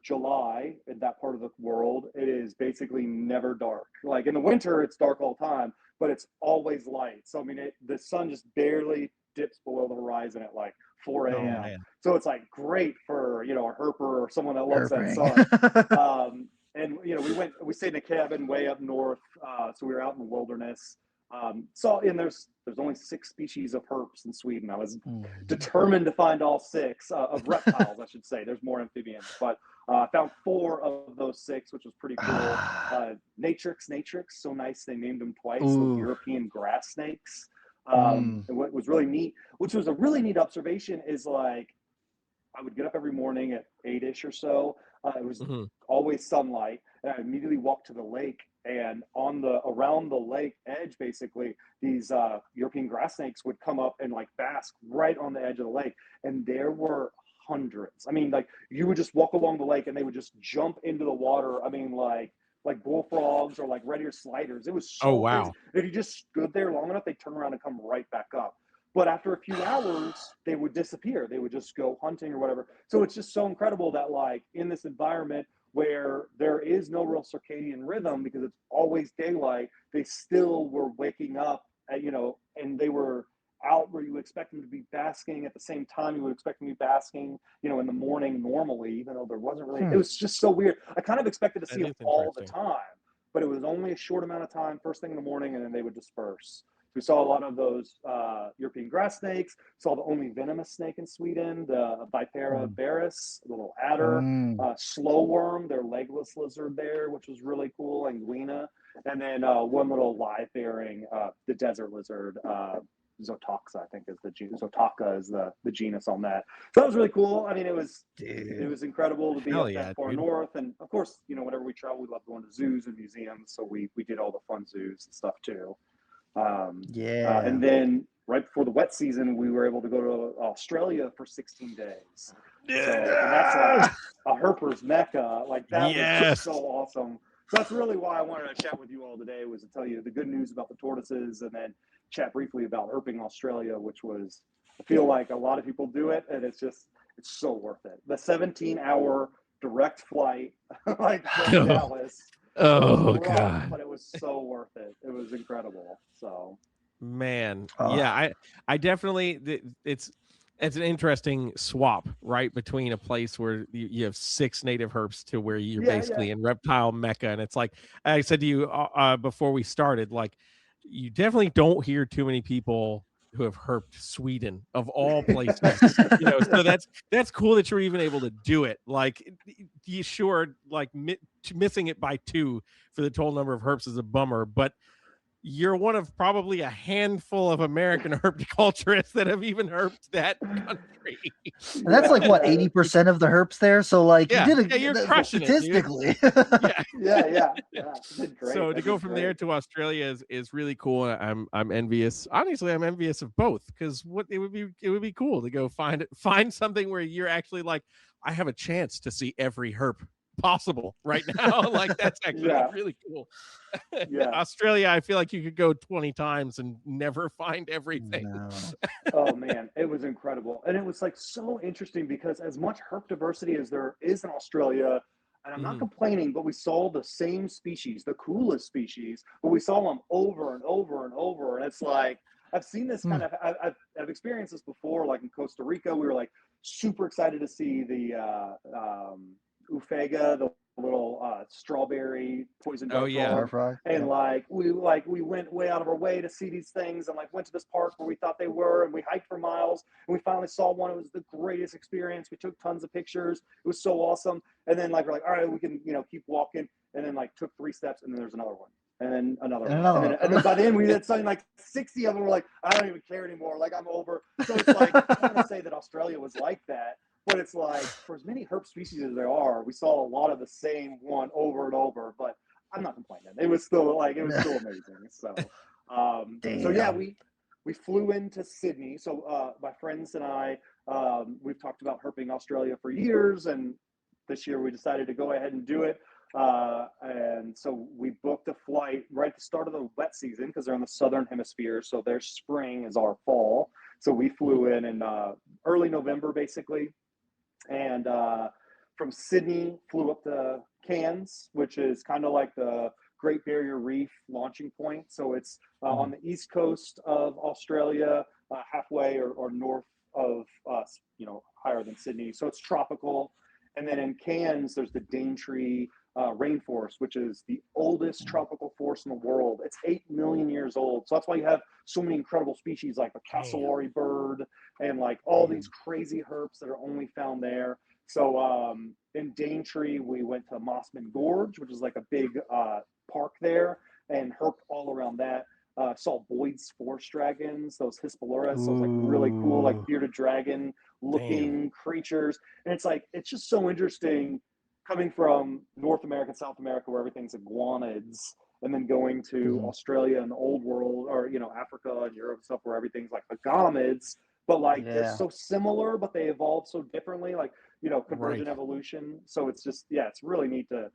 July, in that part of the world, it is basically never dark. Like in the winter, it's dark all the time, but it's always light. So I mean, the sun just barely dips below the horizon at like 4 a.m. So it's like great for a herper or someone that loves that sun. And we stayed in a cabin way up north, so we were out in the wilderness. There's only 6 species of herps in Sweden. I was determined to find all 6 of reptiles, I should say. There's more amphibians, but I found 4 of those 6, which was pretty cool. Natrix, so nice. They named them twice. So European grass snakes. And what was really neat, which was a really neat observation, is like I would get up every morning at 8-ish or so. It was always sunlight, and I immediately walked to the lake. And around the lake edge, basically, these European grass snakes would come up and like bask right on the edge of the lake. And there were hundreds. I mean, like you would just walk along the lake and they would just jump into the water. I mean, like bullfrogs or like red ear sliders. It was so crazy. If you just stood there long enough, they'd turn around and come right back up. But after a few hours, they would disappear. They would just go hunting or whatever. So it's just so incredible that like in this environment where there is no real circadian rhythm because it's always daylight, they still were waking up, and they were out where you would expect them to be basking at the same time you would expect them to be basking, in the morning normally, even though there wasn't really, it was just so weird. I kind of expected to see them all the time, but it was only a short amount of time, first thing in the morning, and then they would disperse. We saw a lot of those European grass snakes, saw the only venomous snake in Sweden, the Vipera berus, the little adder, slow worm, their legless lizard there, which was really cool, anguina, and then one little live-bearing, the desert lizard, Zotoxa, I think is the genus. Zotaka is the genus on that. So that was really cool. I mean, it was incredible to be up that far north. And of course, whenever we travel, we love going to zoos and museums. So we did all the fun zoos and stuff too. And then right before the wet season, we were able to go to Australia for 16 days. Yeah. So, and that's like a herper's mecca. Like that was just so awesome. So that's really why I wanted to chat with you all today, was to tell you the good news about the tortoises and then chat briefly about herping Australia, which was, I feel like a lot of people do it and it's so worth it. The 17-hour direct flight, like from Dallas. Oh God! But it was so worth it. It was incredible. So, man, yeah, I definitely. It's an interesting swap, right, between a place where you have 6 native herps to where you're basically in reptile mecca, and it's like I said to you before we started, like you definitely don't hear too many people who have herped Sweden of all places. So that's cool that you're even able to do it. Like you like missing it by 2 for the total number of herps is a bummer, but you're one of probably a handful of American herpetoculturists that have even herped that country. And that's like what, 80% of the herps there. So like you're crushing statistically. Yeah. So to go from there to Australia is really cool. I'm envious. Honestly, I'm envious of both, because it would be cool to go find something where you're actually like, I have a chance to see every herp possible right now. Like that's actually really cool. Australia, I feel like you could go 20 times and never find everything. No. Oh man, it was incredible. And it was like so interesting because as much herp diversity as there is in Australia, and I'm not complaining, but we saw the same species, the coolest species, but we saw them over and over and over. And it's like, I've seen this kind of, I've experienced this before, like in Costa Rica. We were like super excited to see the ufega, the little strawberry poison dart frog. And we went way out of our way to see these things, and like went to this park where we thought they were, and we hiked for miles, and we finally saw one. It was the greatest experience. We took tons of pictures. It was so awesome. And then like we're like, all right, we can keep walking, and then like took 3 steps, and then there's another one. And then another one. And then by the end, we had something like 60 of them. We're like, I don't even care anymore. Like, I'm over. So it's like, I don't want to say that Australia was like that, but it's like, for as many herp species as there are, we saw a lot of the same one over and over, but I'm not complaining. It was still amazing. So, so yeah, we flew into Sydney. So my friends and I, we've talked about herping Australia for years, and this year we decided to go ahead and do it. And so we booked a flight right at the start of the wet season because they're in the southern hemisphere. So their spring is our fall. So we flew in early November, basically. And from Sydney, flew up to Cairns, which is kind of like the Great Barrier Reef launching point. So it's on the east coast of Australia, halfway or north of us, higher than Sydney. So it's tropical. And then in Cairns, there's the Daintree rainforest, which is the oldest tropical forest in the world. It's 8 million years old. So that's why you have so many incredible species like the cassowary bird and like all these crazy herps that are only found there. So in Daintree, we went to Mossman Gorge, which is like a big park there, and herped all around that. Saw Boyd's forest dragons, those Hispaloras, those like really cool, like bearded dragon looking creatures. And it's just so interesting coming from North America, South America, where everything's iguanids, and then going to Australia and the old world, or, Africa and Europe and stuff where everything's like agamids, but like they're so similar, but they evolve so differently, like, convergent evolution. So it's just, it's really neat to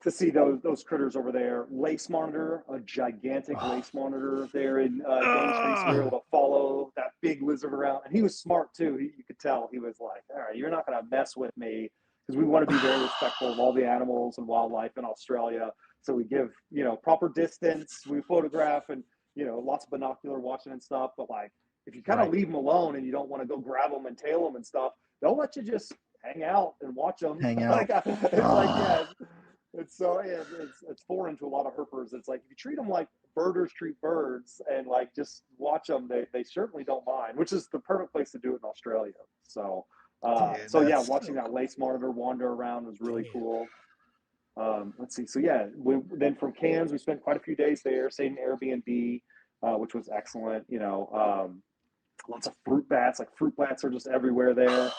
see those critters over there. Lace monitor, a gigantic lace monitor there in Daintree, so we were able to follow that big lizard around. And he was smart too. You could tell he was like, all right, you're not going to mess with me, because we want to be very respectful of all the animals and wildlife in Australia. So we give, proper distance, we photograph, and, lots of binocular watching and stuff. But like, if you kind of leave them alone and you don't want to go grab them and tail them and stuff, they'll let you just hang out and watch them. It's foreign to a lot of herpers. It's like, if you treat them like birders treat birds and like just watch them, they certainly don't mind, which is the perfect place to do it in Australia. So watching that lace monitor wander around was really cool. Let's see. So then from Cairns, we spent quite a few days there, stayed in Airbnb, which was excellent. Lots of fruit bats. Like, fruit bats are just everywhere there.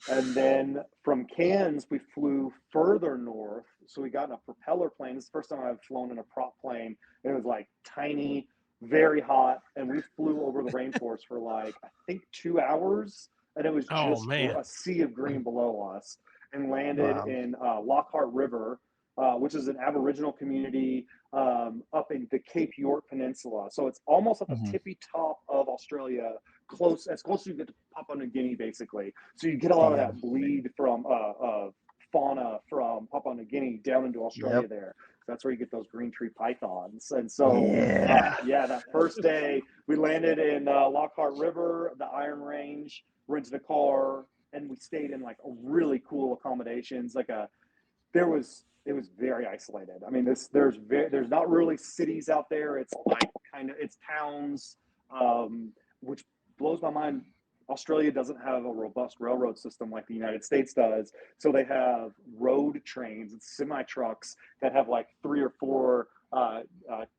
And then from Cairns, we flew further north. So we got in a propeller plane. It's the first time I've flown in a prop plane. It was like tiny, very hot. And we flew over the rainforest for like, I think 2 hours. And it was just a sea of green below us, and landed in Lockhart River, which is an Aboriginal community up in the Cape York Peninsula. So it's almost at the tippy top of Australia, as close as you get to Papua New Guinea, basically. So you get a lot of that bleed from fauna from Papua New Guinea down into Australia there. That's where you get those green tree pythons. And so, that first day we landed in Lockhart River, the Iron Range, rented a car, and we stayed in like a really cool accommodations. It was very isolated. I mean, there's not really cities out there. It's like it's towns, which blows my mind. Australia doesn't have a robust railroad system like the United States does. So they have road trains and semi trucks that have like 3 or 4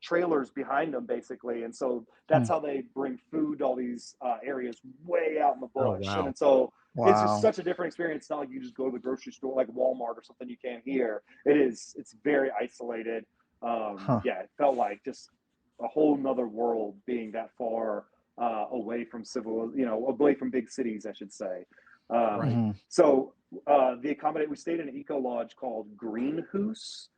trailers behind them, basically. And so that's how they bring food to all these areas way out in the bush. And so it's just such a different experience. It's not like you just go to the grocery store like Walmart or something you can here. It's very isolated. It felt like just a whole nother world being that far away from away from big cities, I should say. So we stayed in an eco lodge called Greenhouse.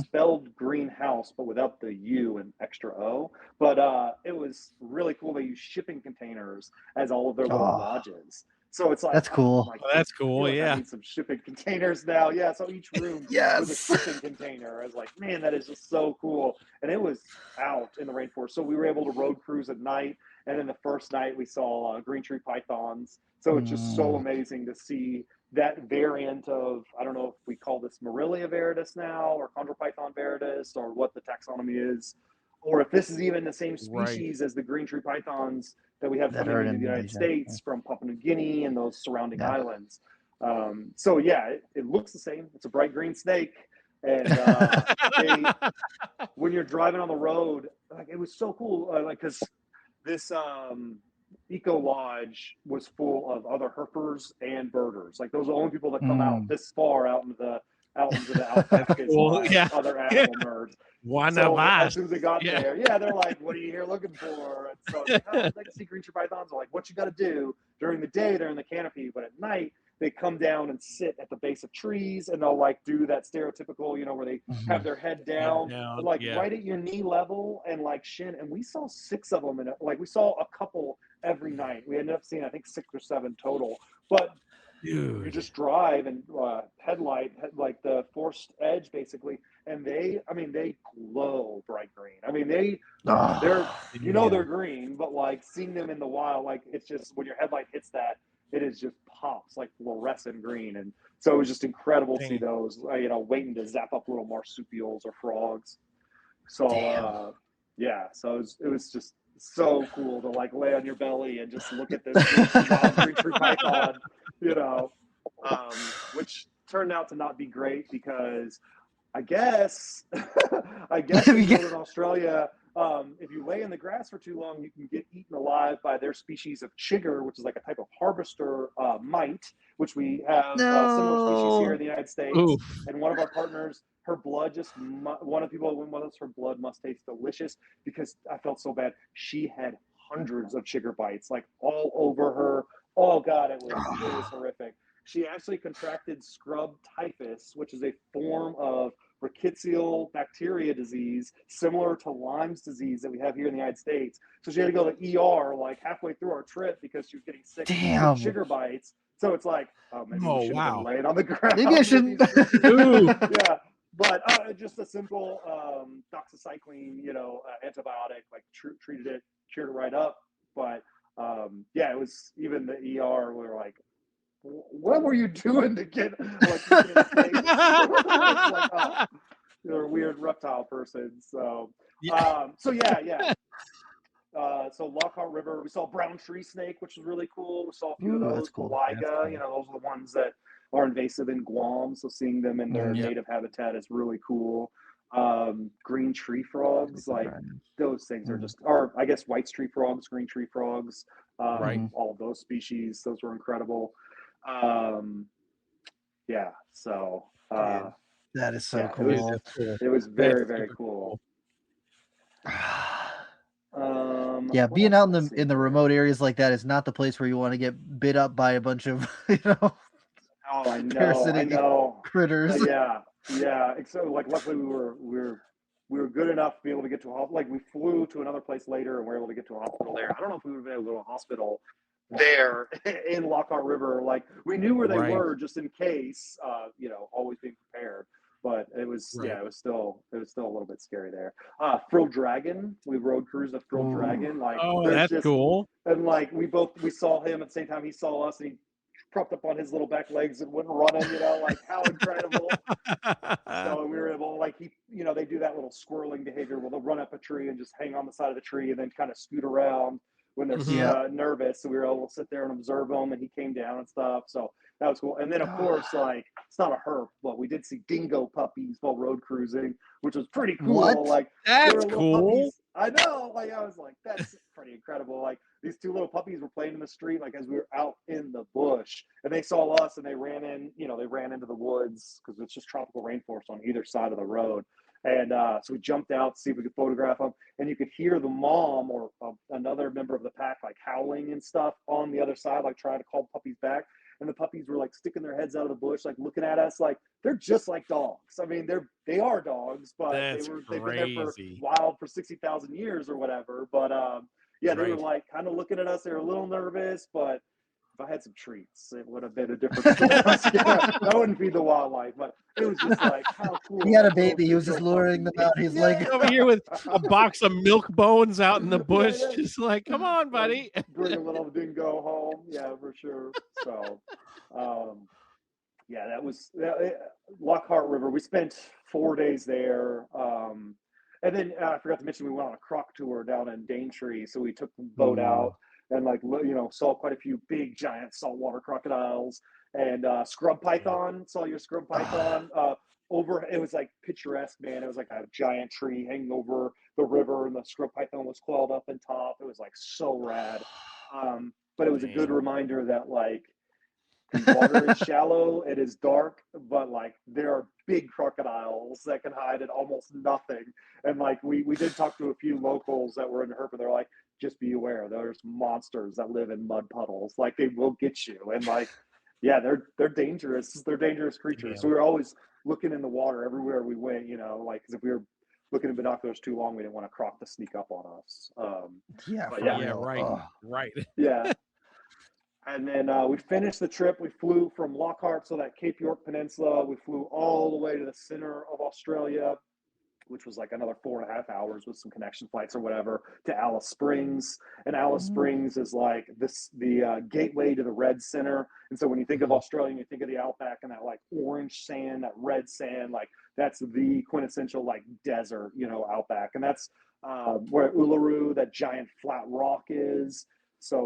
Spelled greenhouse, but without the U and extra O. But it was really cool. They use shipping containers as all of their little lodges. So it's like, that's cool. Like, that's cool. like Yeah. I need some shipping containers now. Yeah. So each room Yes. was a shipping container. I was like, man, that is just so cool. And it was out in the rainforest. So we were able to road cruise at night. And then the first night we saw green tree pythons. So it's just so amazing to see that variant of, I don't know if we call this Morelia viridis now, or Chondropython viridis, or what the taxonomy is, or if this is even the same species as the green tree pythons that we have coming into the United States from Papua New Guinea and those surrounding islands. So yeah, it looks the same. It's a bright green snake. And when you're driving on the road, like, it was so cool. Like, cause this eco lodge was full of other herpers and birders. Like, those are the only people that come out this far out into the outback is cool. other animal nerds. One so of us. As soon as they got there, they're like, "What are you here looking for?" And so it's like, "Oh, I'd like to see green tree pythons." I'm like, "What you got to do during the day? They're in the canopy, but at night they come down and sit at the base of trees, and they'll like do that stereotypical, where they have their head down, like right at your knee level and like shin." And we saw 6 of them, and like we saw a couple every night. We ended up seeing, I think, 6 or 7 total, but. Dude. You just drive and like the forced edge basically, and they glow bright green. I mean, they're they're green, but like seeing them in the wild, like it's just when your headlight hits that, it is just pops like fluorescent green, and so it was just incredible to see those. Waiting to zap up little marsupials or frogs. So so it was just so cool to like lay on your belly and just look at this wild green tree python, which turned out to not be great because I guess in Northern Australia, if you lay in the grass for too long, you can get eaten alive by their species of chigger, which is like a type of harvester mite, which we have similar species here in the United States. Oof. And one of our partners, her blood one of the people that went with us, her blood must taste delicious, because I felt so bad. She had hundreds of chigger bites, like all over her. Oh God, it was horrific. She actually contracted scrub typhus, which is a form of rickettsial bacteria disease similar to Lyme's disease that we have here in the United States. So she had to go to ER like halfway through our trip because she was getting sick with sugar bites. So it's like, maybe we should have been laying on the ground. Maybe I shouldn't. Yeah, but just a simple doxycycline, antibiotic, like treated it, cured it right up. But it was even the ER. We were like, what were you doing to get like, you're a weird reptile person. So so Lockhart River, we saw brown tree snake, which was really cool. We saw a few of those. Cool. Liga, those are the ones that are invasive in Guam. So seeing them in their native habitat is really cool. Green tree frogs, like those things are just, or I guess white tree frogs, green tree frogs, all of those species, those were incredible. So that is so cool. It was very, very cool. Being out in the remote areas like that is not the place where you want to get bit up by a bunch of parasitic critters. So like luckily we were good enough to be able to get to a hospital. Like we flew to another place later and we were able to get to a hospital there. I don't know if we would have been able to go to a hospital there in Lockhart River. Like we knew where they were just in case, always being prepared. But it was it was still a little bit scary there. Frilled dragon, we road cruised a frilled dragon. Like that's cool. And like we saw him at the same time he saw us, and he propped up on his little back legs and went running. Like how incredible! So we were able, like they do that little squirreling behavior where they'll run up a tree and just hang on the side of the tree and then kind of scoot around when they're nervous. So we were able to sit there and observe him, and he came down and stuff. So that was cool. And then, of course, like, it's not a herp, but we did see dingo puppies while road cruising, which was pretty cool. What? Like, that's cool. Puppies. I know. Like, I was like, that's pretty incredible. Like, these 2 little puppies were playing in the street, like, as we were out in the bush. And they saw us, and they ran into the woods because it's just tropical rainforest on either side of the road. And so we jumped out to see if we could photograph them. And you could hear the mom or another member of the pack, like, howling and stuff on the other side, like, trying to call puppies back. And the puppies were like sticking their heads out of the bush, like looking at us, like they're just like dogs. I mean, they are dogs, but they've been there for wild for 60,000 years or whatever. But they were like kind of looking at us. They were a little nervous, but if I had some treats, it would have been a different story. That wouldn't be the wildlife, but it was just like, how cool. He had a baby. He was just luring them out. He's like over here with a box of milk bones out in the bush, just like, come on, buddy. Bring a little dingo home. Yeah, for sure. So, yeah, that was Lockhart River. We spent 4 days there. And then I forgot to mention we went on a croc tour down in Daintree. So we took the boat out and saw quite a few big giant saltwater crocodiles and scrub python. Saw your scrub python it was like picturesque, man. It was like a giant tree hanging over the river and the scrub python was coiled up on top. It was like so rad. But it was a good reminder that like, the water is shallow, it is dark, but like there are big crocodiles that can hide at almost nothing. And like we did talk to a few locals that were in Herp, and they're like, just be aware, there's monsters that live in mud puddles. Like they will get you. And like, yeah, they're dangerous. They're dangerous creatures. So we were always looking in the water everywhere we went, like, because if we were looking at binoculars too long, we didn't want a croc to sneak up on us. Right. Yeah. And then we finished the trip. We flew from Lockhart, so that Cape York Peninsula. We flew all the way to the center of Australia, which was like another 4.5 hours with some connection flights or whatever, to Alice Springs. And Alice Springs is like the gateway to the red center. And so when you think of Australia and you think of the outback and that like orange sand, that red sand, like that's the quintessential like desert, outback. And that's where Uluru, that giant flat rock is. So,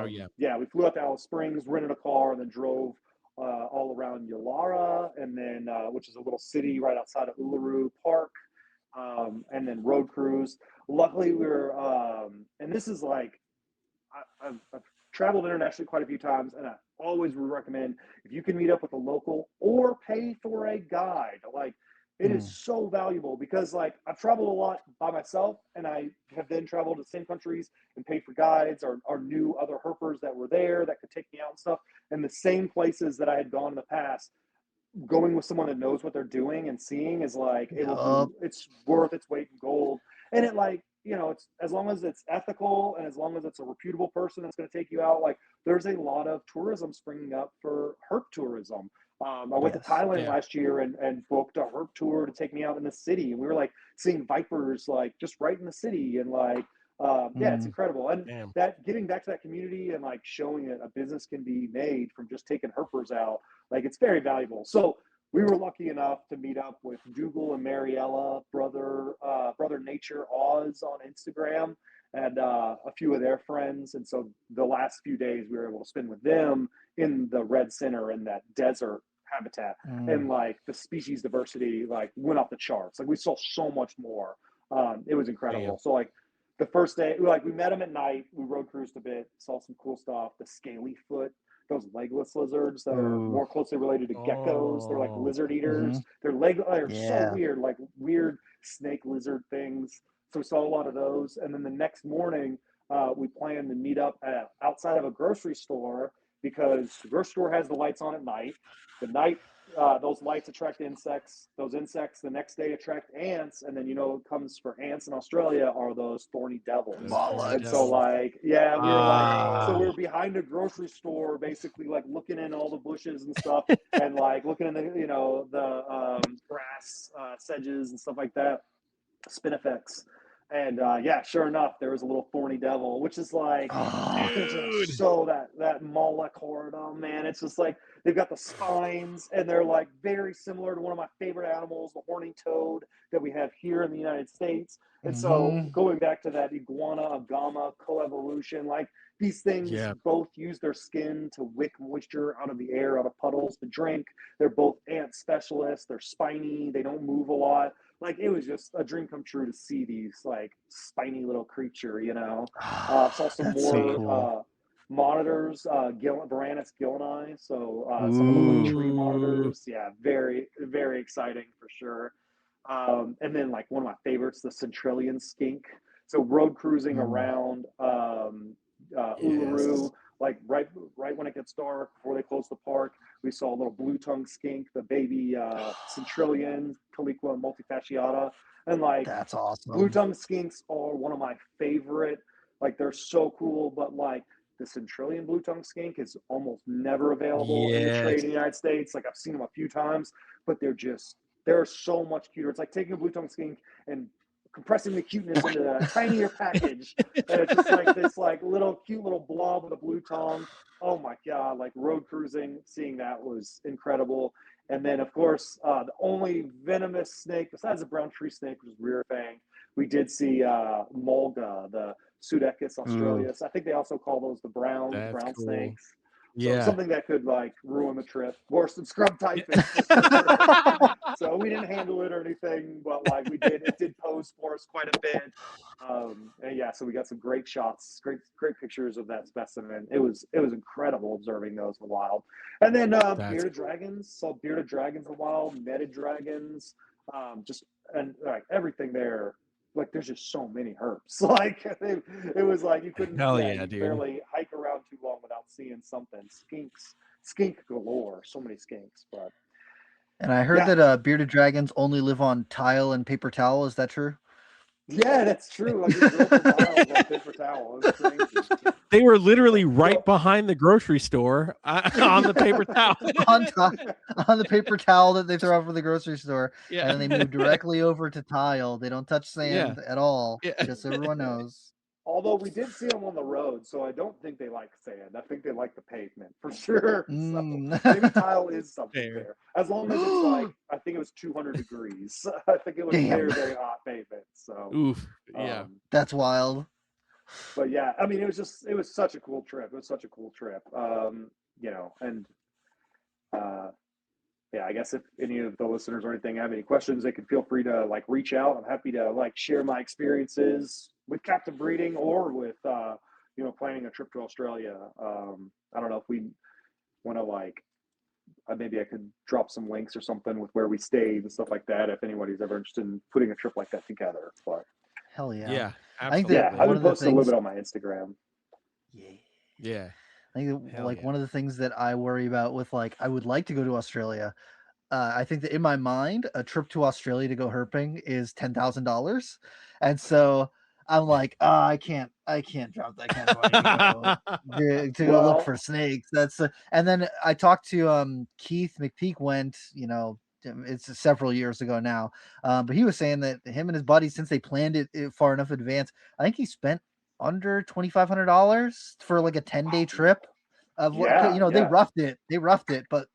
we flew out to Alice Springs, rented a car, and then drove all around Yulara, and then which is a little city right outside of Uluru Park, and then road cruise. Luckily, we were, and this is like, I've traveled internationally quite a few times, and I always would recommend if you can meet up with a local or pay for a guide, like. It is so valuable because like I've traveled a lot by myself and I have then traveled to the same countries and paid for guides or knew other herpers that were there that could take me out and stuff. And the same places that I had gone in the past, going with someone that knows what they're doing and seeing is like, it's worth its weight in gold. And it like, it's as long as it's ethical and as long as it's a reputable person that's going to take you out, like there's a lot of tourism springing up for herp tourism. I went to Thailand last year and booked a herp tour to take me out in the city. And we were like seeing vipers, like just right in the city. And like, it's incredible. And that getting back to that community and like showing that a business can be made from just taking herpers out, like it's very valuable. So we were lucky enough to meet up with Dougal and Mariella, brother Nature Oz on Instagram, and a few of their friends. And so the last few days we were able to spend with them in the Red Center in that desert habitat. And like the species diversity like went off the charts. Like we saw so much more. It was incredible. So like the first day, like we met them at night, we road cruised a bit, saw some cool stuff. The scaly foot, those legless lizards that are more closely related to geckos. They're like lizard eaters. They're so weird, like weird snake lizard things. So we saw a lot of those. And then the next morning, we planned to meet up outside of a grocery store because the grocery store has the lights on at night. The night, those lights attract insects. Those insects the next day attract ants. And then, what comes for ants in Australia are those thorny devils. And so like, we were we were behind a grocery store, basically like looking in all the bushes and stuff and like looking in the grass, sedges and stuff like that, spinifex. And sure enough, there was a little thorny devil, which is like, so that Mollicorda, man, it's just like they've got the spines, and they're like very similar to one of my favorite animals, the horny toad that we have here in the United States. And so going back to that iguana agama coevolution, like these things both use their skin to wick moisture out of the air, out of puddles to drink. They're both ant specialists. They're spiny. They don't move a lot. Like it was just a dream come true to see these like spiny little creature, saw some more monitors, Varanus gillani. So some of the little tree monitors. Yeah, very, very exciting for sure. And then like one of my favorites, the Centrillion skink. So road cruising around Uluru, like right when it gets dark, before they close the park, we saw a little blue-tongued skink, the baby Centrillion, Caliqua multifasciata. And like that's awesome. Blue-tongued skinks are one of my favorite. Like they're so cool, but like the Centralian blue tongue skink is almost never available in the trade in the United States. Like I've seen them a few times, but they're so much cuter. It's like taking a blue tongue skink and compressing the cuteness into a tinier package, and it's just like this like little cute little blob with a blue tongue. Oh my god! Like road cruising, seeing that was incredible. And then of course the only venomous snake besides the brown tree snake, which is rear fang, we did see mulga, the Pseudechis australis. I think they also call those the brown cool. snakes. Yeah. So something that could like ruin the trip, worse than scrub typhus. So we didn't handle it or anything, but like it did pose for us quite a bit. And yeah, so we got some great shots, great pictures of that specimen. It was incredible observing those in the wild. And then bearded dragons, saw bearded dragons in the wild, netted dragons, and like everything there. Like there's just so many herps. Like it was like you couldn't barely hike around too long without seeing something. Skink galore. So many skinks. But and I heard that bearded dragons only live on tile and paper towel. Is that true? Yeah, that's true. Like we drove for miles on paper towel. It was crazy. They were literally right behind the grocery store on the paper towel. on the paper towel that they throw out for the grocery store. Yeah. And then they move directly over to tile. They don't touch sand at all. Yeah. Just so everyone knows. Although we did see them on the road, so I don't think they like sand. I think they like the pavement for sure. So maybe tile is something there. As long as it's like, I think it was 200 degrees. I think it was very, very hot pavement. So, oof, yeah, that's wild. But yeah, I mean, it was such a cool trip. It was such a cool trip. You know, and yeah, I guess if any of the listeners or anything have any questions, they can feel free to like reach out. I'm happy to like share my experiences with captive breeding or with you know, planning a trip to Australia. I don't know if we want to like maybe I could drop some links or something with where we stayed and stuff like that if anybody's ever interested in putting a trip like that together. But hell yeah. Yeah, absolutely. I would post a little bit on my Instagram. Yeah. I think one of the things that I worry about with like I would like to go to Australia. I think that in my mind, a trip to Australia to go herping is $10,000, and so I'm like, I can't drop that kind of money to go look for snakes. That's and then I talked to Keith McPeak went, you know, it's several years ago now, but he was saying that him and his buddies, since they planned it far enough in advance, I think he spent under $2,500 for like a 10-day trip. Of what, you know, they roughed it, but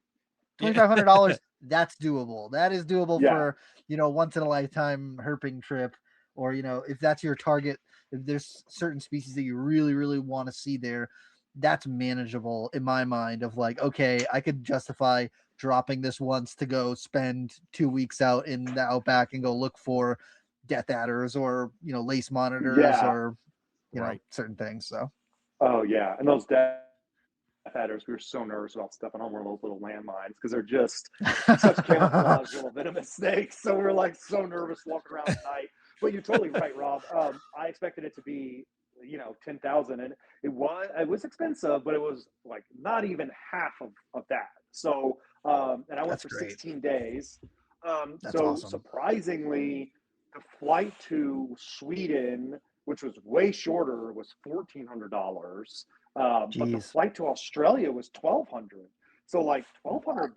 $2,500 that's doable. That is doable for, you know, once in a lifetime herping trip, or, you know, if that's your target, if there's certain species that you really, really want to see there, that's manageable in my mind. Of like, okay, I could justify dropping this once to go spend 2 weeks out in the outback and go look for death adders or, you know, lace monitors or, you know, certain things. So and those death adders, we were so nervous about stepping on one of those little landmines because they're just such camouflage little venomous snakes. So we were like so nervous walking around at night. But you're totally right, Rob. I expected it to be, you know, 10,000, and it was expensive, but it was like not even half of that. So and I went for 16 days. So awesome. Surprisingly, the flight to Sweden, which was way shorter, was $1,400. But the flight to Australia was $1,200. So like $1,200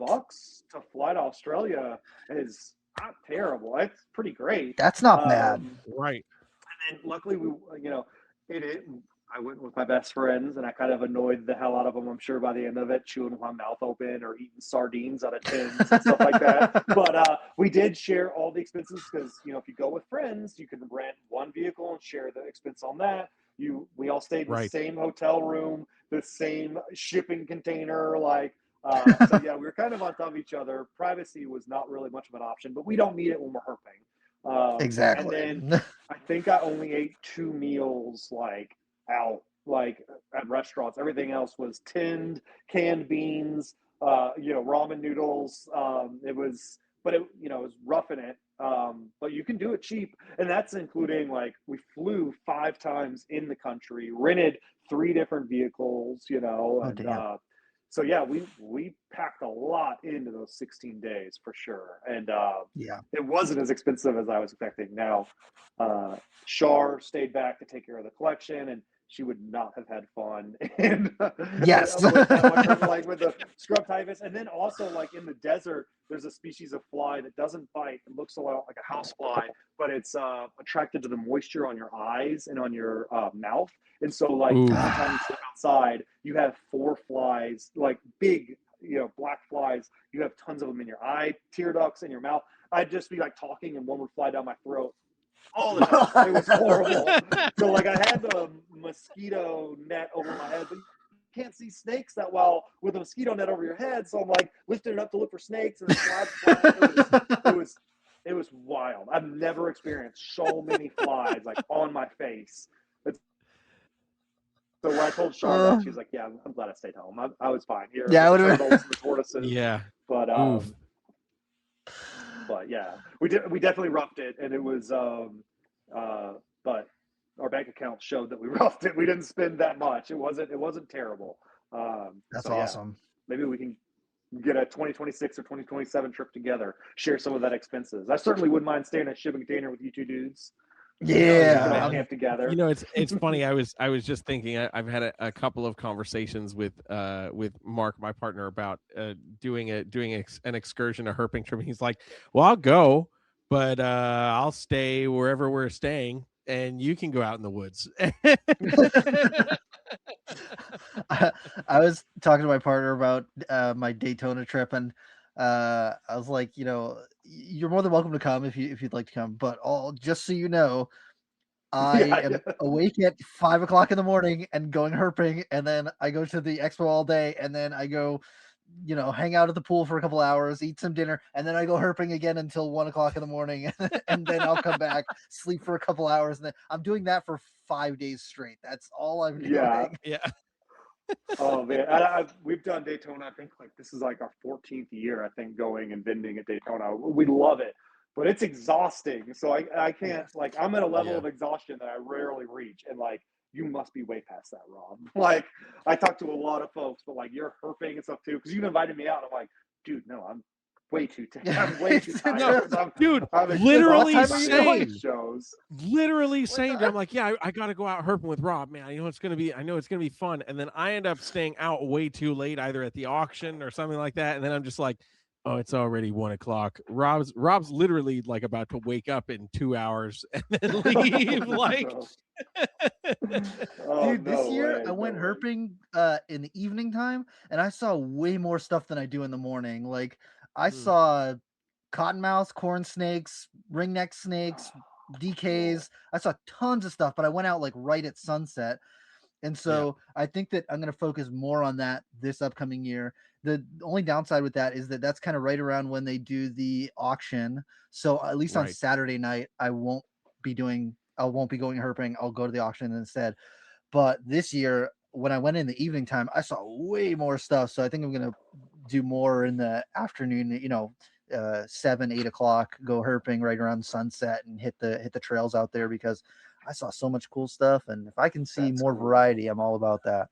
to fly to Australia is not terrible. It's pretty great. That's not bad. Right. And then luckily we, you know, I went with my best friends and I kind of annoyed the hell out of them, I'm sure, by the end of it, chewing with my mouth open or eating sardines out of tins and stuff like that. But we did share all the expenses because, you know, if you go with friends, you can rent one vehicle and share the expense on that. We all stayed in the same hotel room, the same shipping container, like, so yeah, we were kind of on top of each other. Privacy was not really much of an option, but we don't need it when we're herping. Exactly. And then I think I only ate 2 meals like out, like at restaurants. Everything else was tinned, canned beans, you know, ramen noodles. It was roughing it. But you can do it cheap, and that's including like we flew 5 times in the country, rented 3 different vehicles, you know, and so yeah, we packed a lot into those 16 days for sure, and it wasn't as expensive as I was expecting. Now, Shar stayed back to take care of the collection, and she would not have had fun. And yes, like with the scrub typhus. And then also like in the desert, there's a species of fly that doesn't bite. It looks a lot like a house fly, but it's attracted to the moisture on your eyes and on your mouth. And so like every time you step outside, you have 4 flies, like big, black flies. You have tons of them in your eye, tear ducts in your mouth. I'd just be like talking and one would fly down my throat all the time. It was horrible. So like I had the mosquito net over my head, but you can't see snakes that well with a mosquito net over your head. So I'm like lifting it up to look for snakes, and the it was wild. I've never experienced so many flies like on my face. So when I told Charlotte, she was like, "Yeah, I'm glad I stayed home. I was fine here." Yeah, I would have. The tortoises. Yeah, but yeah, we definitely roughed it, and it was but our bank account showed that we roughed it. We didn't spend that much. It wasn't terrible. That's so, awesome. Yeah, maybe we can get a 2026 or 2027 trip together. Share some of that expenses. I certainly wouldn't mind staying in a shipping container with you 2 dudes. Yeah, camp together. It's funny. I was just thinking. I've had a couple of conversations with Mark, my partner, about doing an excursion, a herping trip. He's like, "Well, I'll go, but I'll stay wherever we're staying, and you can go out in the woods." I was talking to my partner about my Daytona trip, and I was like, you're more than welcome to come if you'd like to come, but just so you know, I am awake at 5 o'clock in the morning and going herping, and then I go to the expo all day, and then I go, hang out at the pool for a couple hours, eat some dinner, and then I go herping again until 1 o'clock in the morning, and then I'll come back, sleep for a couple hours, and then I'm doing that for 5 days straight. That's all I'm doing. Yeah. Oh man, we've done Daytona. I think like this is like our 14th year. I think going and vending at Daytona. We love it, but it's exhausting. So I can't like I'm at a level of exhaustion that I rarely reach, and like you must be way past that, Rob. Like I talk to a lot of folks, but like you're herping and stuff too because you invited me out. I'm like, dude, no, I'm way too tired. Dude, I'm literally saying, shows. I'm like, yeah, I gotta go out herping with Rob, man. I know it's gonna be fun, and then I end up staying out way too late, either at the auction or something like that, and then I'm just like, oh, it's already 1 o'clock. Rob's literally like about to wake up in 2 hours and then leave. Like, dude, this year I went herping in the evening time, and I saw way more stuff than I do in the morning. Like I saw cottonmouths, corn snakes, ringneck snakes, DKs. I saw tons of stuff, but I went out like right at sunset. And so I think that I'm going to focus more on that this upcoming year. The only downside with that is that that's kind of right around when they do the auction. So at least on Saturday night, I won't be going herping. I'll go to the auction instead. But this year, when I went in the evening time, I saw way more stuff. So I think I'm going to do more in the afternoon, 7, 8 o'clock, go herping right around sunset and hit the trails out there, because I saw so much cool stuff. And if I can see more variety, I'm all about that,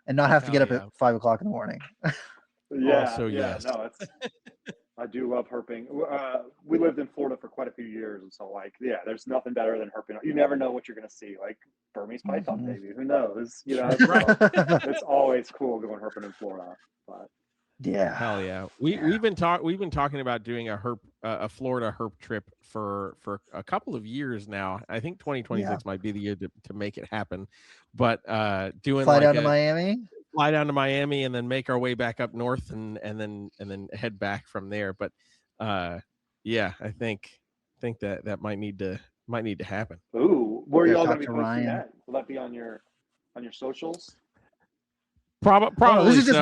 and not have to get up at 5 o'clock in the morning. I do love herping. We lived in Florida for quite a few years, and so there's nothing better than herping. You never know what you're going to see, like Burmese python, maybe. Who knows? It's always cool going herping in Florida. But hell yeah, we've been talking about doing a Florida herp trip for a couple of years now. I think 2026 might be the year to make it happen. But doing fly down to Miami, and then make our way back up north, and then head back from there. But I think that might need to happen. Ooh, where are y'all going to be posting that? Will that be on your socials? Probably. This is just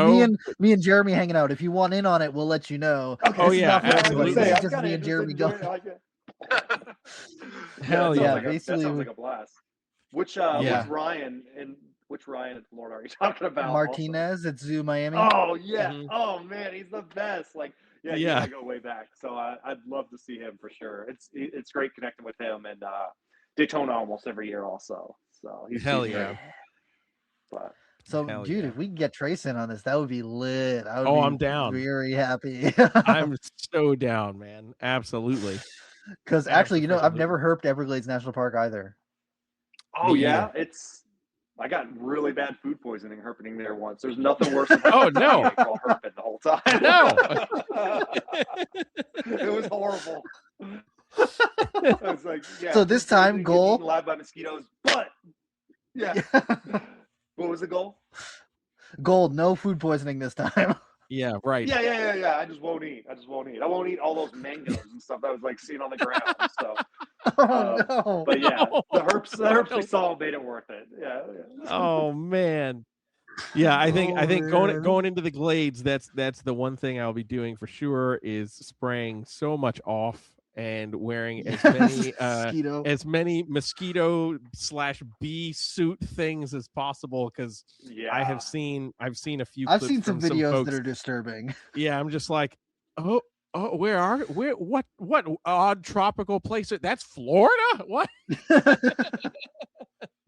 me and Jeremy hanging out. If you want in on it, we'll let you know. Okay, absolutely. It's just me and Jeremy going. Hell yeah! That sounds like a blast. Which Ryan in Florida are you talking about? Martinez at Zoo Miami. Oh yeah. Mm-hmm. Oh man, he's the best. I go way back. So I'd love to see him for sure. It's great connecting with him, and Daytona almost every year also. So he's great. But so, dude, if we can get Trace in on this, that would be lit. I'm down. Very happy. I'm so down, man. Absolutely. Because actually, I've never herped Everglades National Park either. Oh yeah, it's I got really bad food poisoning herpeting there once. There's nothing worse than Oh, no. while herping the whole time. No. It was horrible. I was like, yeah. So this time, goal eaten alive by mosquitoes, but yeah. What was the goal? Gold, no food poisoning this time. Yeah, right. Yeah. I just won't eat. I won't eat all those mangoes and stuff that was like sitting on the ground and stuff. No. But yeah, the herps we saw made it worth it. Yeah. Oh man. Yeah, I think man. going into the glades, that's the one thing I'll be doing for sure is spraying so much off and wearing as many mosquito/bee suit things as possible, because I've seen a few. I've seen some videos folks that are disturbing. Yeah, I'm just like, oh, what odd tropical place? That's Florida? What?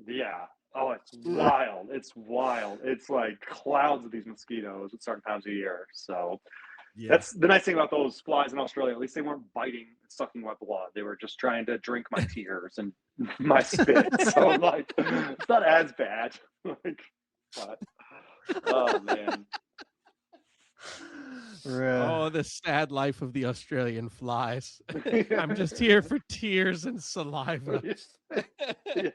Yeah. Oh, it's wild. It's wild. It's like clouds of these mosquitoes at certain times of year. So that's the nice thing about those flies in Australia. At least they weren't biting and sucking my blood. They were just trying to drink my tears and my spit. So like, it's not as bad. Like, but oh man. Oh, the sad life of the Australian flies. I'm just here for tears and saliva. Yeah.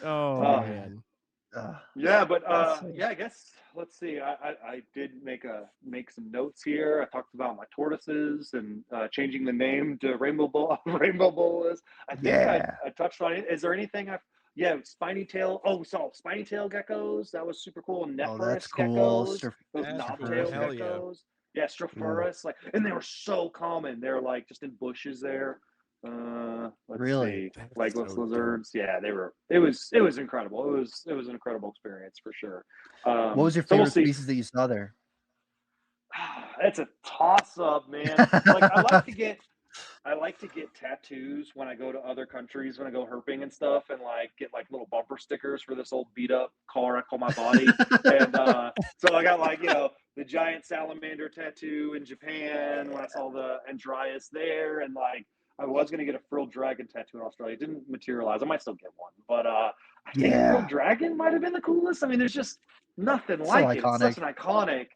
Oh man. Yeah, but yeah, I guess let's see. I did make some notes here. I talked about my tortoises and changing the name to rainbow bolas. I think I touched on it. Is there anything spiny tail. Oh, we saw spiny tail geckos. That was super cool. Nephorus geckos. Those knobtail geckos. Yeah, Strophaurus. Like, and they were so common. They're like just in bushes there. Let's see. Legless lizards. Yeah, they were. It was incredible. It was an incredible experience for sure. What was your favorite species that you saw there? It's a toss up, man. Like I like to get tattoos when I go to other countries, when I go herping and stuff, and like get like little bumper stickers for this old beat up car I call my body. And so I got like, the giant salamander tattoo in Japan when I saw the Andreas there, and like I was gonna get a frilled dragon tattoo in Australia. It didn't materialize. I might still get one, but I think a frilled dragon might have been the coolest. I mean, there's just nothing like it. It's such an iconic.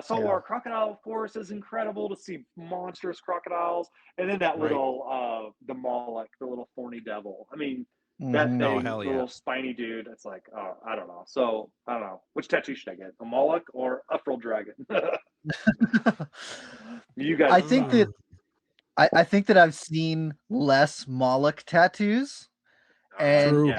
Saltwater crocodile, of course, is incredible to see monstrous crocodiles, and then that little the Moloch, the little thorny devil. I mean, that thing, the little spiny dude. It's like, I don't know. So I don't know which tattoo should I get, a Moloch or a frilled dragon. You guys, I think that I've seen less Moloch tattoos, and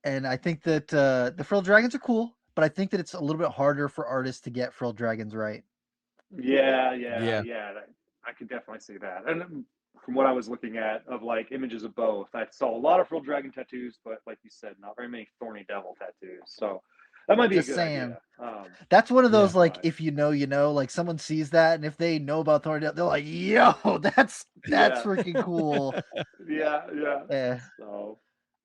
I think that the frilled dragons are cool. But I think that it's a little bit harder for artists to get frilled dragons right. Yeah. I could definitely see that. And from what I was looking at of like images of both, I saw a lot of frilled dragon tattoos, but like you said, not very many thorny devil tattoos. So that might be a good idea. That's one of those like if you know, like someone sees that, and if they know about thorny devil, they're like, "Yo, that's freaking cool." Yeah. So.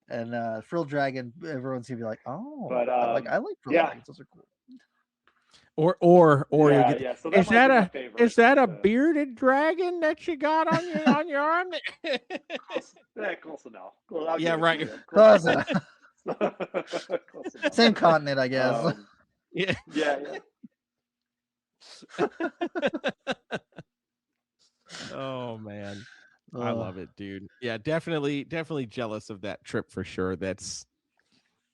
And frilled dragon, everyone's gonna be like, "Oh, but I like frilled dragons; those are cool." Or so is that a bearded dragon that you got on your arm? Close enough. Right. Close enough. Same continent, I guess. Yeah. Oh man. I love it, dude. Yeah, definitely jealous of that trip for sure. That's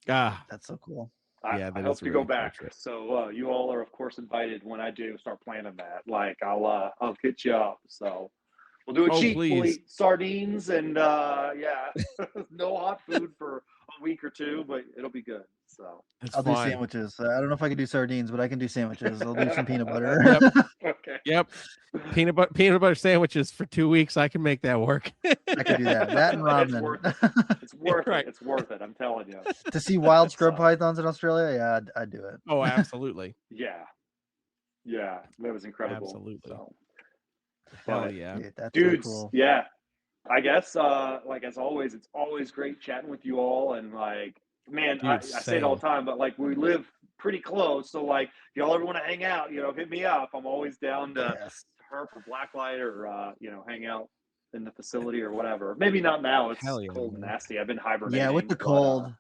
so cool. I hope to go back. So you all are of course invited when I do start planning that. Like I'll hit you up. So we'll do a cheat. We'll eat sardines and no hot food for a week or two, but it'll be good. So I'll do sandwiches. I don't know if I can do sardines, but I can do sandwiches. I'll do some peanut butter. Okay. Yep. Peanut butter sandwiches for 2 weeks. I can make that work. I can do that. That and ramen. It's worth it. It's worth it. I'm telling you. To see wild scrub pythons in Australia, yeah, I'd do it. Oh, absolutely. Yeah, that was incredible. Absolutely. So, hell yeah. Dude, that's dudes. so cool. Yeah, I guess like as always, it's always great chatting with you all, and like. Man, dude, I say it all the time, but like we live pretty close, so like if y'all ever want to hang out, hit me up. I'm always down to herp or blacklight or hang out in the facility or whatever. Maybe not now. It's Hell yeah, cold and man. nasty. I've been hibernating. Yeah, with the but, cold.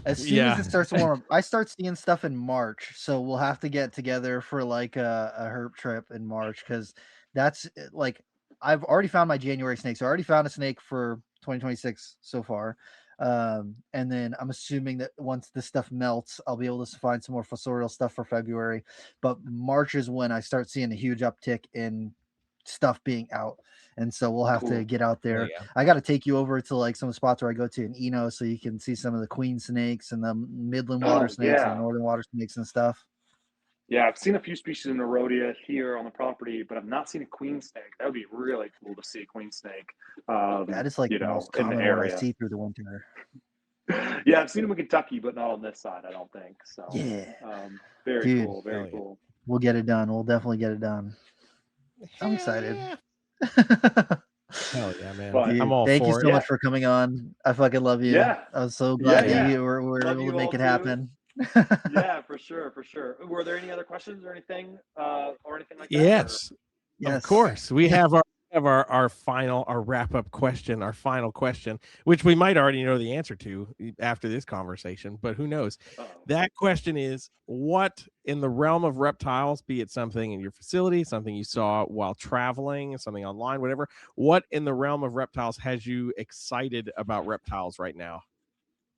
As soon as it starts to warm up, I start seeing stuff in March. So we'll have to get together for like a herp trip in March, because that's like I've already found my January snakes. I already found a snake for 2026 so far. And then I'm assuming that once this stuff melts, I'll be able to find some more fossorial stuff for February. But March is when I start seeing a huge uptick in stuff being out. And so we'll have to get out there. Yeah. I got to take you over to like some spots where I go to in Eno, so you can see some of the queen snakes and the midland water snakes and the northern water snakes and stuff. Yeah, I've seen a few species in Nerodia here on the property, but I've not seen a queen snake. That would be really cool to see a queen snake. That is like the most common one I see through the winter. Yeah, I've seen them in Kentucky, but not on this side, I don't think. So yeah, very cool, very cool. We'll get it done. We'll definitely get it done. I'm excited. Hell yeah, man! But, I'm all thank for you it. so much for coming on. I fucking love you. Yeah, I was so glad that you were love able you to make it too. happen. Yeah, for sure. Were there any other questions or anything like that? Yes, yes, of course. We have our final wrap-up question, our final question, which we might already know the answer to after this conversation, but who knows? That question is, what in the realm of reptiles, be it something in your facility, something you saw while traveling, something online, whatever, what in the realm of reptiles has you excited about reptiles right now?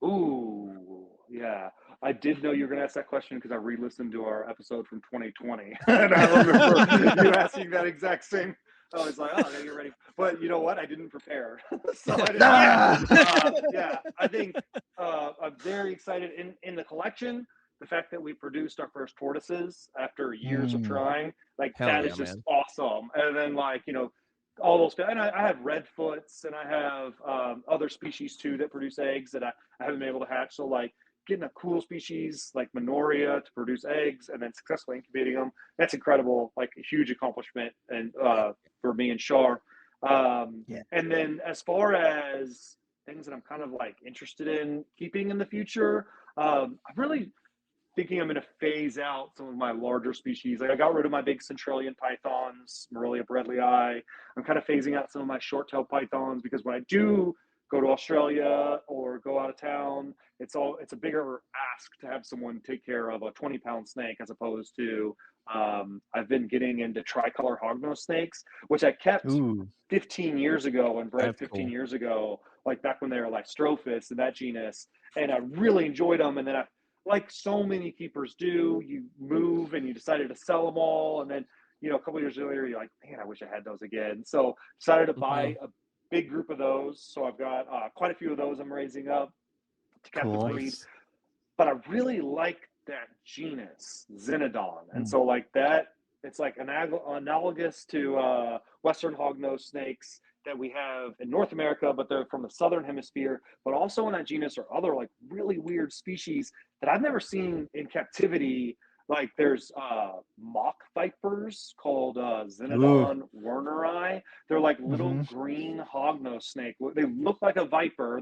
Ooh, yeah. I did know you were going to ask that question because I re-listened to our episode from 2020. And I remember you asking that exact same. I was like, oh, I gotta get ready. But you know what? I didn't prepare. So I didn't. Yeah, I think I'm very excited in the collection. The fact that we produced our first tortoises after years of trying, like that is just awesome. And then like, all those, and I have redfoots and I have other species too that produce eggs that I haven't been able to hatch. So like getting a cool species like Minoria to produce eggs and then successfully incubating them, that's incredible, like a huge accomplishment and for me and Shar. And then as far as things that I'm kind of like interested in keeping in the future, I'm really thinking I'm going to phase out some of my larger species. Like I got rid of my big centralian pythons, Morelia bredlii. I'm kind of phasing out some of my short-tailed pythons because when I do go to Australia or go out of town, it's a bigger ask to have someone take care of a 20-pound snake as opposed to I've been getting into tricolor hognose snakes, which I kept 15 years ago and bred 15 years ago, like back when they were like Strophis and that genus, and I really enjoyed them. And then like so many keepers do, you move and you decided to sell them all, and then a couple of years later you're like, man, I wish I had those again. So decided to buy a big group of those. So I've got quite a few of those I'm raising up to captive breed. But I really like that genus Xenodon, and so like that, it's like analogous to Western hognose snakes that we have in North America, but they're from the Southern Hemisphere. But also in that genus are other like really weird species that I've never seen in captivity. Like there's mock vipers called Xenodon werneri. They're like little green hognose snake. They look like a viper.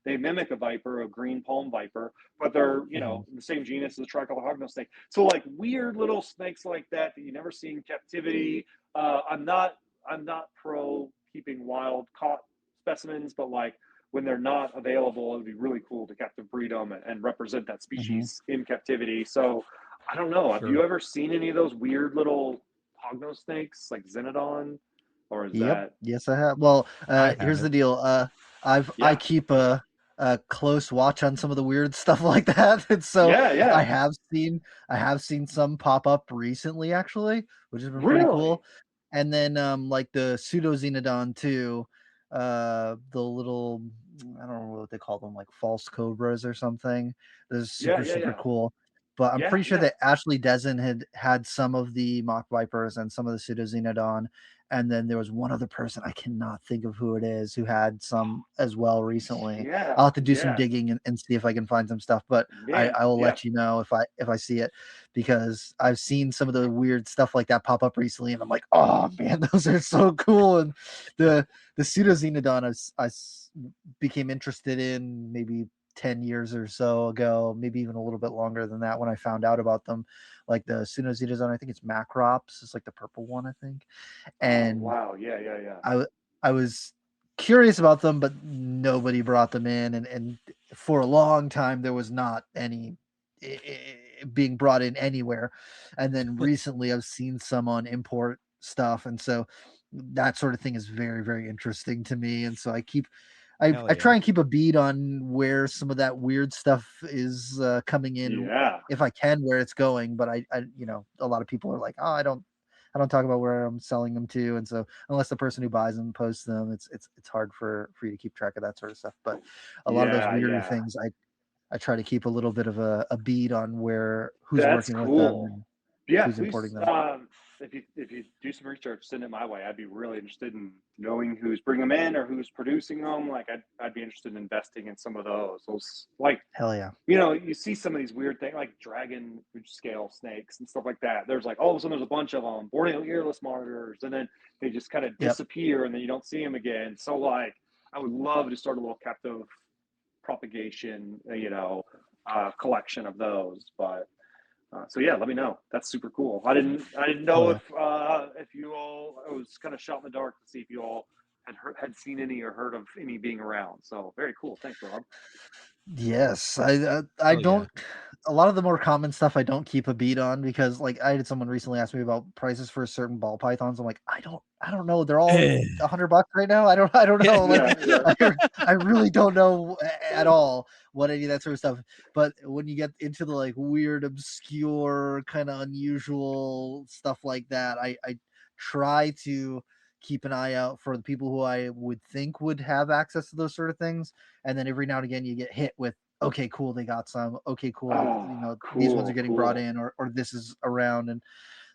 They mimic a viper, a green palm viper, but they're the same genus as the tricolor hognose snake. So like weird little snakes like that you never see in captivity. I'm not pro keeping wild caught specimens, but like when they're not available, it'd be really cool to captive breed them and represent that species in captivity. So I don't know. Have you ever seen any of those weird little hognose snakes like Xenodon, or is that? Yes, I have. Well, here's the deal. I keep a close watch on some of the weird stuff like that, and so I have seen some pop up recently, actually, which has been pretty cool. And then like the pseudo Xenodon too, the little, I don't know what they call them, like false cobras or something. They're super cool. But I'm pretty sure that Ashley Dezen had some of the mock vipers and some of the pseudo Xenodon. And then there was one other person, I cannot think of who it is, who had some as well recently. I'll have to do some digging and see if I can find some stuff. But I will let you know if I see it, because I've seen some of the weird stuff like that pop up recently, and I'm like, oh man, those are so cool. And the pseudo Xenodon I became interested in maybe 10 years or so ago, maybe even a little bit longer than that, when I found out about them. Like the Pseudoxenodon, I think it's Macrops, it's like the purple one, I think. And wow, yeah. I was curious about them, but nobody brought them in, and for a long time there was not any being brought in anywhere. And then recently I've seen some on import stuff, and so that sort of thing is very, very interesting to me. And so I try and keep a bead on where some of that weird stuff is coming in, if I can, where it's going. But I a lot of people are like, oh, I don't talk about where I'm selling them to, and so unless the person who buys them posts them, it's hard for you to keep track of that sort of stuff. But a lot of those weirder things, I try to keep a little bit of a bead on who's working with them and who's importing them. If you do some research, send it my way. I'd be really interested in knowing who's bringing them in or who's producing them. Like I'd be interested in investing in some of those. Like, hell yeah. You see some of these weird things like dragon scale snakes and stuff like that. There's like all of a sudden there's a bunch of them, Borneo earless monitors, and then they just kind of disappear and then you don't see them again. So like I would love to start a little captive propagation, collection of those, but so yeah, let me know. That's super cool. I didn't know if you all, I was kind of shot in the dark to see if you all had seen any or heard of any being around. So very cool. Thanks, Rob. Yes, I don't. A lot of the more common stuff I don't keep a beat on, because like I had someone recently ask me about prices for certain ball pythons. I'm like, I don't know. They're all $100 right now. I don't know. I really don't know at all what any of that sort of stuff. But when you get into the like weird, obscure, kind of unusual stuff like that, I try to keep an eye out for the people who I would think would have access to those sort of things. And then every now and again you get hit with, okay, cool, they got some. Okay, cool. These ones are getting brought in, or this is around. And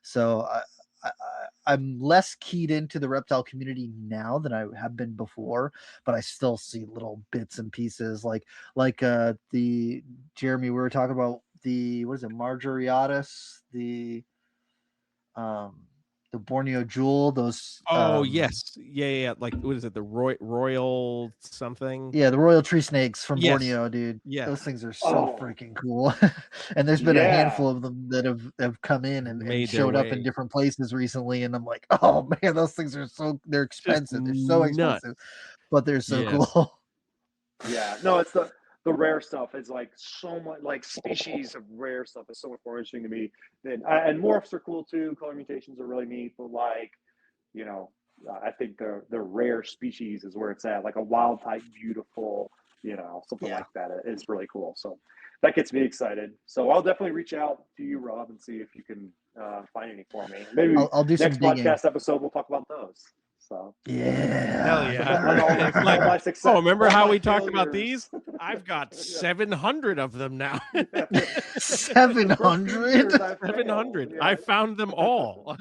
so I'm less keyed into the reptile community now than I have been before, but I still see little bits and pieces like the Jeremy, we were talking about the, what is it, Margariatus, the Borneo jewel, those yes, yeah, like what is it, the royal something? Yeah, the royal tree snakes from Borneo, dude. Yeah, those things are so freaking cool. And there's been a handful of them that have come in and showed up in different places recently, and I'm like, oh man, those things are they're expensive. They're so expensive, but they're so cool. Yeah, no, it's the rare stuff is like so much, like species of rare stuff is so much more interesting to me than, and morphs are cool too. Color mutations are really neat, but like, I think the rare species is where it's at, like a wild type, beautiful, something like that is really cool. So that gets me excited. So I'll definitely reach out to you, Rob, and see if you can find any for me. Maybe I'll do next podcast episode we'll talk about those. So hell yeah! Remember how we talked about these? I've got 700 of them now. 700. 700. I found them all.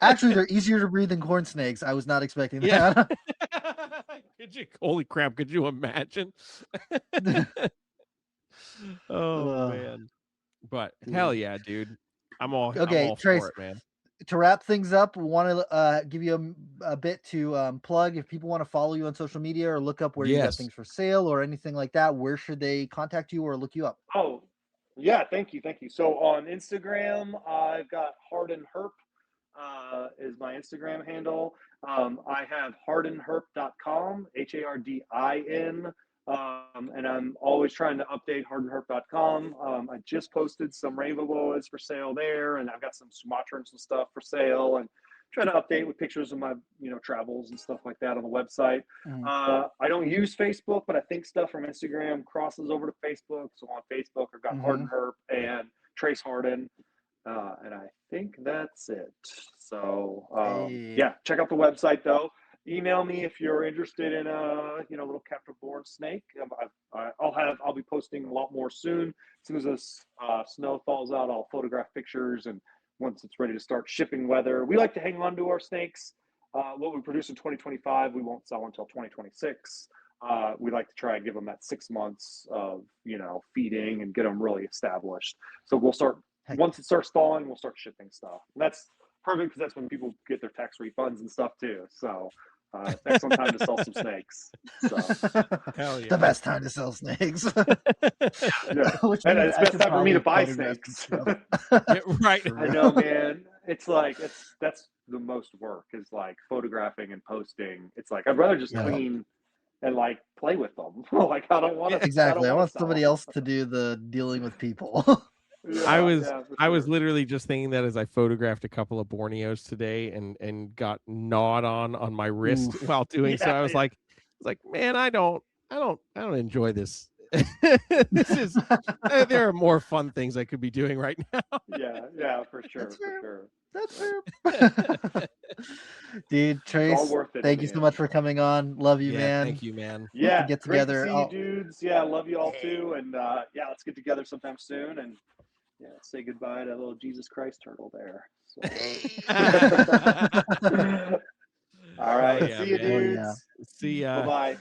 Actually, they're easier to breed than corn snakes. I was not expecting that. Holy crap! Could you imagine? Man! But hell yeah, dude! I'm all Trace, for it, man. To wrap things up, want to give you a bit to plug. If people want to follow you on social media or look up where you got things for sale or anything like that, where should they contact you or look you up? Oh, yeah, thank you. So on Instagram, I've got Hardin Herp is my Instagram handle. I have hardinherp.com, HARDIN. And I'm always trying to update hardinherp.com. I just posted some rainbow boas for sale there, and I've got some Sumatrans and stuff for sale, and trying to update with pictures of my travels and stuff like that on the website. I don't use Facebook, but I think stuff from Instagram crosses over to Facebook. So on Facebook, I've got Hardin Herp and Trace Hardin, and I think that's it. So check out the website though. Email me if you're interested in a little captive born snake. I'll be posting a lot more soon. As soon as this snow thaws out, I'll photograph pictures, and once it's ready to start shipping weather, we like to hang on to our snakes. What we produce in 2025, we won't sell until 2026. We like to try and give them that 6 months of feeding and get them really established. So we'll start once it starts thawing, we'll start shipping stuff. And that's perfect because that's when people get their tax refunds and stuff too. So excellent time to sell some snakes. So. Hell yeah. The best time to sell snakes. And it's the best time for me to buy snakes. Right. I know, man. It's like that's the most work is like photographing and posting. It's like I'd rather just clean and like play with them. Like I don't want to exactly. I want somebody else to do the dealing with people. I was literally just thinking that as I photographed a couple of Borneos today and got gnawed on my wrist while doing so. I was like, man, I don't enjoy this. This is there are more fun things I could be doing right now. Yeah, for sure. That's fair. Dude, Trace, thank you so much for coming on. Love you, man. Thank you, man. Yeah, get together. Great to see you dudes. Yeah, love you all too. And let's get together sometime soon and say goodbye to little Jesus Christ turtle there. So. All right. See you, dudes. See ya. Bye-bye.